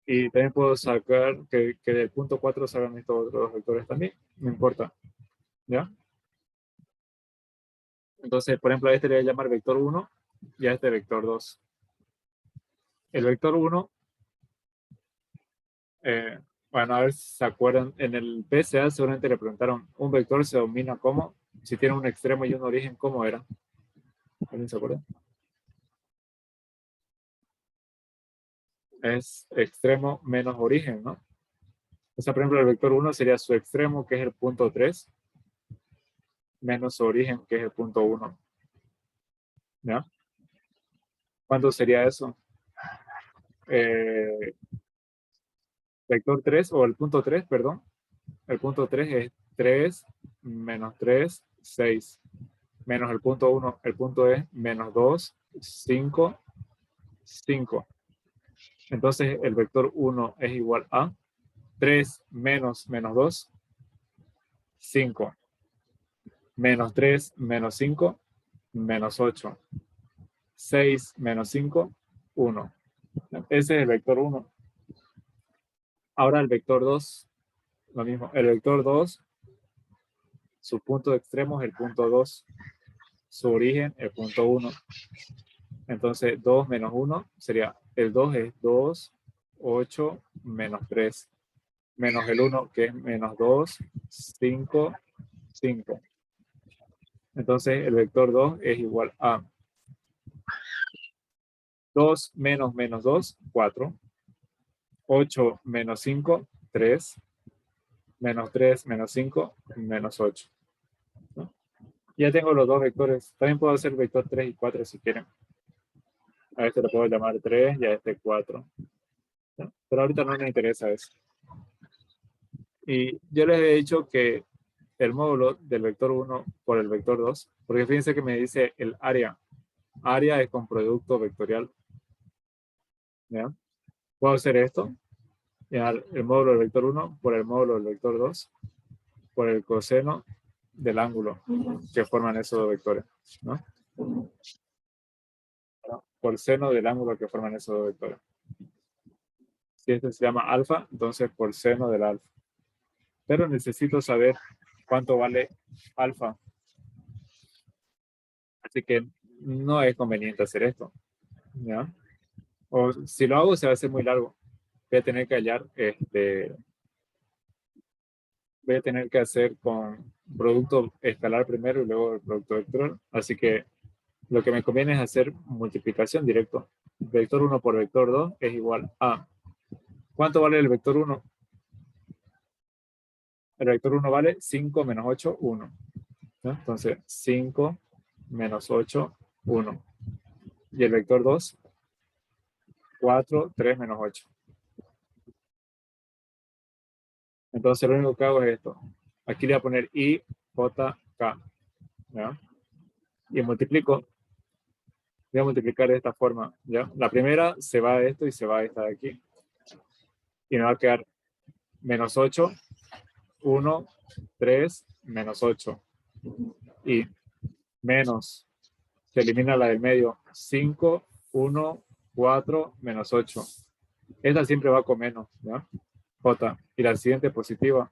Y también puedo sacar que del punto 4 salgan estos otros dos vectores también, no importa, ¿ya? Entonces, por ejemplo, a este le voy a llamar vector 1 y a este vector 2. El vector 1, bueno, a ver si se acuerdan, en el PSA seguramente le preguntaron, ¿un vector se domina cómo? Si tiene un extremo y un origen, ¿cómo era? ¿Alguien se acuerda? Es extremo menos origen, ¿no? O sea, por ejemplo, el vector 1 sería su extremo, que es el punto 3, menos su origen, que es el punto 1. ¿Ya? ¿Cuánto sería eso? Eh, vector 3 o el punto 3, perdón. El punto 3 es 3 menos 3, 6. Menos el punto 1. El punto es menos 2, 5, 5. Entonces el vector 1 es igual a 3 menos menos 2, 5. Menos 3 menos 5, menos 8. 6 menos 5, 1. Ese es el vector 1. Ahora el vector 2, lo mismo. El vector 2, su punto extremo es el punto 2. Su origen, el punto 1. Entonces 2 menos 1 sería, el 2 es 2, 8, menos 3. Menos el 1, que es menos 2, 5, 5. Entonces el vector 2 es igual a 2 menos menos 2, 4. 8 menos 5, 3. Menos 3 menos 5, menos 8. ¿No? Ya tengo los dos vectores. También puedo hacer vector 3 y 4 si quieren. A este lo puedo llamar 3 y a este 4. ¿No? Pero ahorita no me interesa eso. Y yo les he dicho que el módulo del vector 1 por el vector 2, porque fíjense que me dice el área. Área es con producto vectorial. ¿Ya? Puedo hacer esto. Ya, el módulo del vector 1 por el módulo del vector 2 por el coseno del ángulo que forman esos dos vectores. ¿No? Por seno del ángulo que forman esos dos vectores. Si este se llama alfa, entonces por seno del alfa. Pero necesito saber cuánto vale alfa. Así que no es conveniente hacer esto. ¿Ya? O si lo hago se va a hacer muy largo. Voy a tener que hallar, voy a tener que hacer con producto escalar primero y luego el producto vectorial. Así que lo que me conviene es hacer multiplicación directo. Vector 1 por vector 2 es igual a... ¿Cuánto vale el vector 1? El vector 1 vale 5 menos 8, 1. ¿No? Entonces, 5 menos 8, 1. Y el vector 2, 4, 3 menos 8. Entonces, lo único que hago es esto. Aquí le voy a poner I, J, K. ¿Ya? Y multiplico. Voy a multiplicar de esta forma. ¿Ya? La primera se va a esto y se va a esta de aquí. Y me va a quedar menos 8, 1, 3, menos 8. Y menos, se elimina la del medio, 5, 1, 4, menos 8. Esta siempre va con menos, ¿ya? J. Y la siguiente positiva.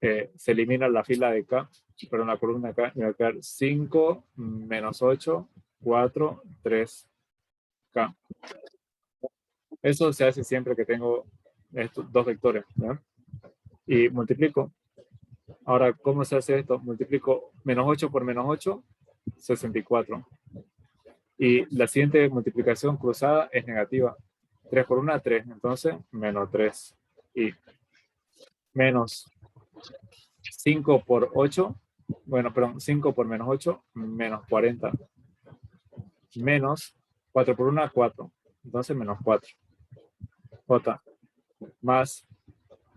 se elimina la fila de K, pero en la columna K me va a quedar 5 menos 8, 4, 3, K. Eso se hace siempre que tengo estos dos vectores, ¿no? Y multiplico. Ahora, ¿cómo se hace esto? Multiplico menos 8 por menos 8, 64. Y la siguiente multiplicación cruzada es negativa. 3 por 1, 3. Entonces, menos 3. Y menos 5 por 8. Bueno, perdón, 5 por menos 8, menos 40. Menos 4 por 1, 4. Entonces, menos 4. J. Más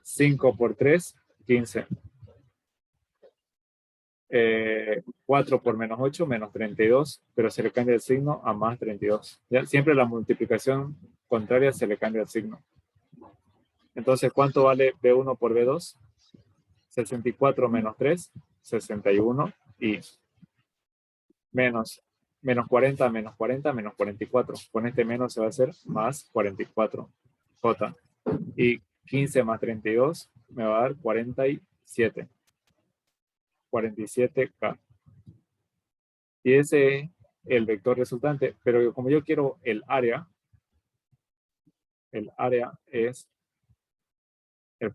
5 por 3, 15. 4 por menos 8, menos 32, pero se le cambia el signo a más 32. ¿Ya? Siempre la multiplicación contraria se le cambia el signo. Entonces, ¿cuánto vale B1 por B2? 64 menos 3, 61, y menos 40, menos 40, menos 44. Con este menos se va a hacer más 44. J. Y 15 más 32 me va a dar 47. 47K. Y ese es el vector resultante, pero como yo quiero el área es el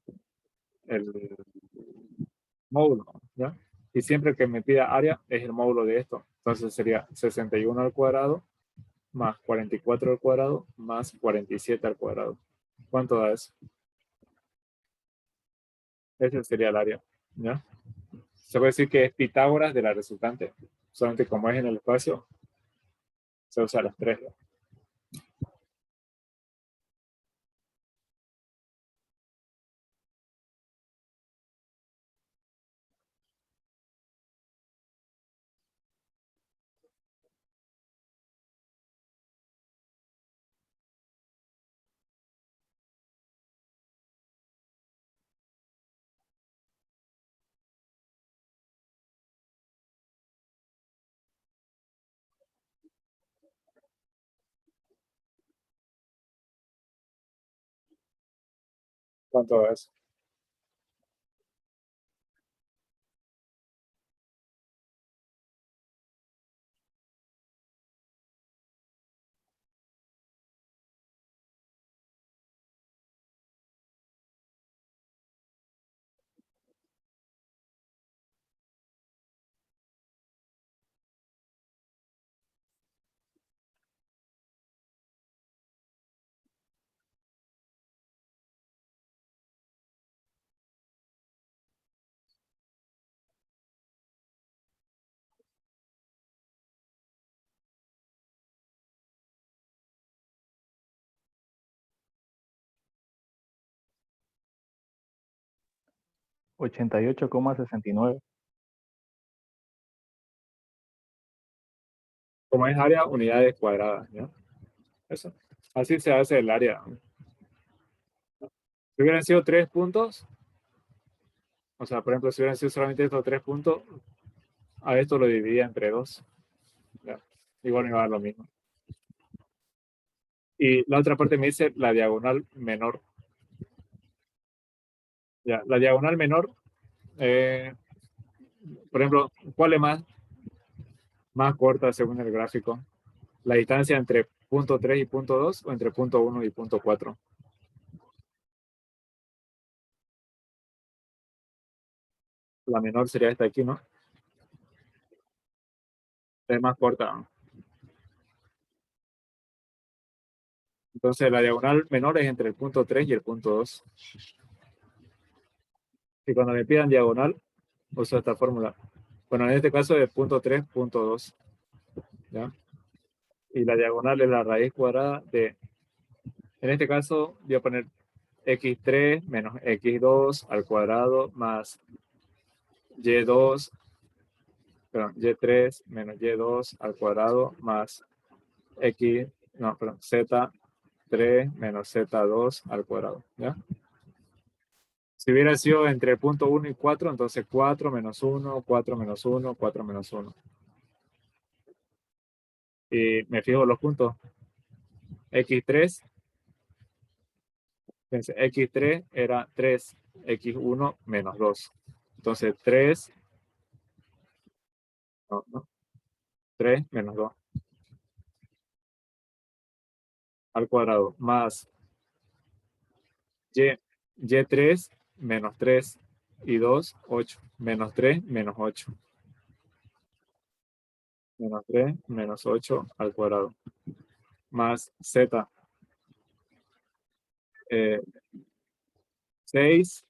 módulo, ¿ya? Y siempre que me pida área es el módulo de esto. Entonces sería 61 al cuadrado más 44 al cuadrado más 47 al cuadrado. ¿Cuánto da eso? Ese sería el área, ¿ya? Se puede decir que es Pitágoras de la resultante. Solamente como es en el espacio, se usa las tres. ¿Cuánto da eso? $88,69. Como es área, unidades cuadradas, ¿ya? Eso. Así se hace el área. Si hubieran sido 3 puntos, o sea, por ejemplo, si hubieran sido solamente estos 3 puntos, a esto lo dividía entre 2. ¿Ya? Igual me va a dar lo mismo. Y la otra parte me dice la diagonal menor. Ya, la diagonal menor, por ejemplo, ¿cuál es más corta según el gráfico? ¿La distancia entre punto 3 y punto 2 o entre punto 1 y punto 4? La menor sería esta aquí, ¿no? Es más corta, ¿no? Entonces la diagonal menor es entre el punto 3 y el punto 2. Y cuando me pidan diagonal, uso esta fórmula. Bueno, en este caso es punto 3, punto 2. ¿Ya? Y la diagonal es la raíz cuadrada de, en este caso, voy a poner x3 menos x2 al cuadrado más y2, perdón, y3 menos y2 al cuadrado más x, no, perdón, z3 menos z2 al cuadrado. ¿Ya? Si hubiera sido entre el punto 1 y 4, entonces 4 menos 1, 4 menos 1, 4 menos 1. Y me fijo los puntos. X3, fíjense, X3 era 3, X1 menos 2. Entonces 3, 3 menos 2 al cuadrado más y3 menos 3 y 2, 8. Menos 3 menos 8. Menos 3 menos 8 al cuadrado. Más z. 6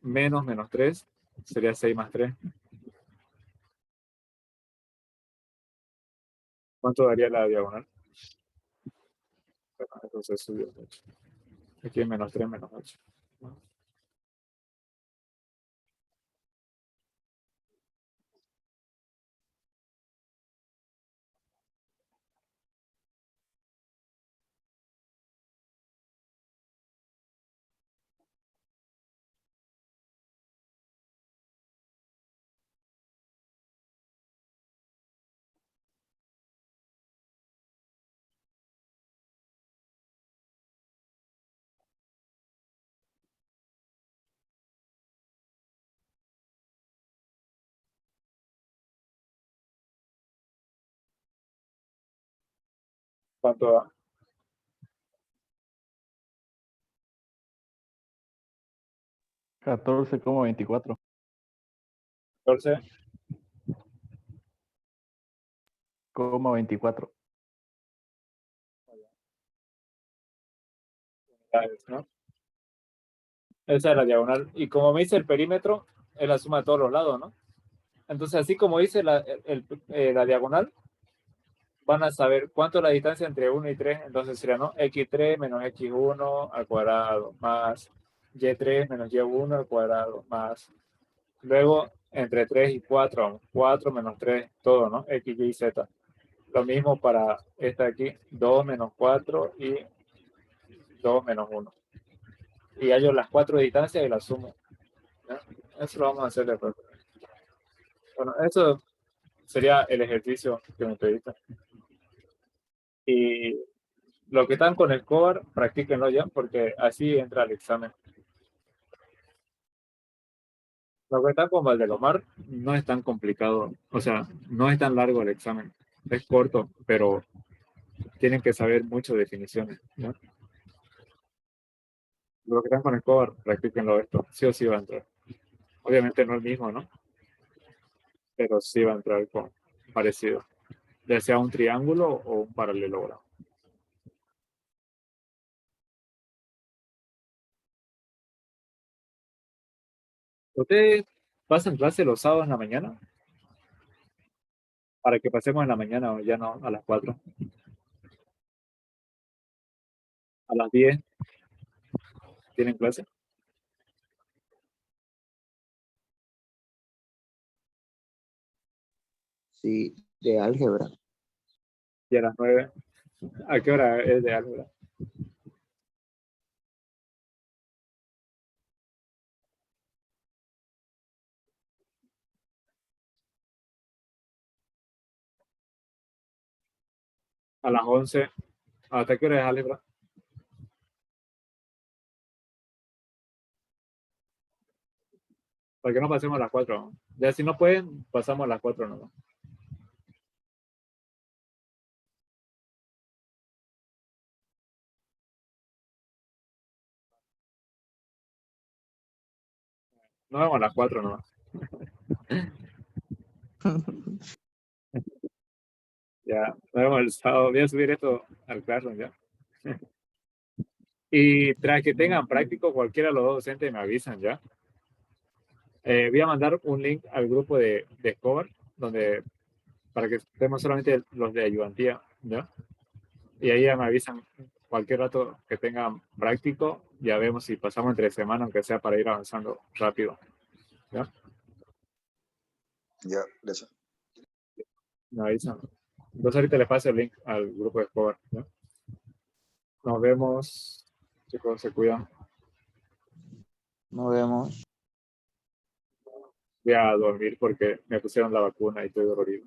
menos 3 sería 6 más 3. ¿Cuánto daría la diagonal? Bueno, entonces subió 8. Aquí es menos 3 menos 8. ¿Cuánto da? 14,24. 14. 24. ¿No? Esa es la diagonal. Y como me dice el perímetro, es la suma de todos los lados, ¿no? Entonces, así como dice la diagonal, van a saber cuánto es la distancia entre 1 y 3. Entonces sería, ¿no? x3 menos x1 al cuadrado, más y3 menos y1 al cuadrado, más. Luego, entre 3 y 4, 4 menos 3, todo, ¿no? X, Y, Z. Lo mismo para esta aquí, 2 menos 4 y 2 menos 1. Y hallo las 4 distancias y las sumo. ¿No? Eso lo vamos a hacer después. Bueno, eso sería el ejercicio que me pediste. Y los que están con el cover, practíquenlo ya, porque así entra el examen. Los que están con Valdelomar no es tan complicado, o sea, no es tan largo el examen. Es corto, pero tienen que saber mucho definiciones, ¿no? Los que están con el cover, practíquenlo esto. Sí o sí va a entrar. Obviamente no el mismo, ¿no? Pero sí va a entrar con parecido. Ya sea un triángulo o un paralelogramo. ¿Ustedes pasan clase los sábados en la mañana? Para que pasemos en la mañana o ya no, a las 4. A las 10 tienen clase. Sí, de álgebra. Y a las 9. ¿A qué hora es de álgebra? A las 11. ¿Hasta qué hora es álgebra? Para que no pasemos a las 4. Ya si no pueden, pasamos a las 4 nomás. Nos vemos a las 4 nomás. Ya, nos vemos el sábado. Voy a subir esto al Classroom ya. Y tras que tengan práctico, cualquiera de los dos docentes me avisan ya. Voy a mandar un link al grupo de Discover, donde para que estemos solamente los de ayudantía, ¿ya? Y ahí ya me avisan cualquier rato que tengan práctico, ya vemos si pasamos entre semana, aunque sea para ir avanzando rápido, ¿ya? Ya, gracias. Me avisan. Entonces ahorita les paso el link al grupo de Discover, ¿ya? Nos vemos, chicos, se cuidan. Nos vemos. Voy a dormir porque me pusieron la vacuna y estoy dolorido.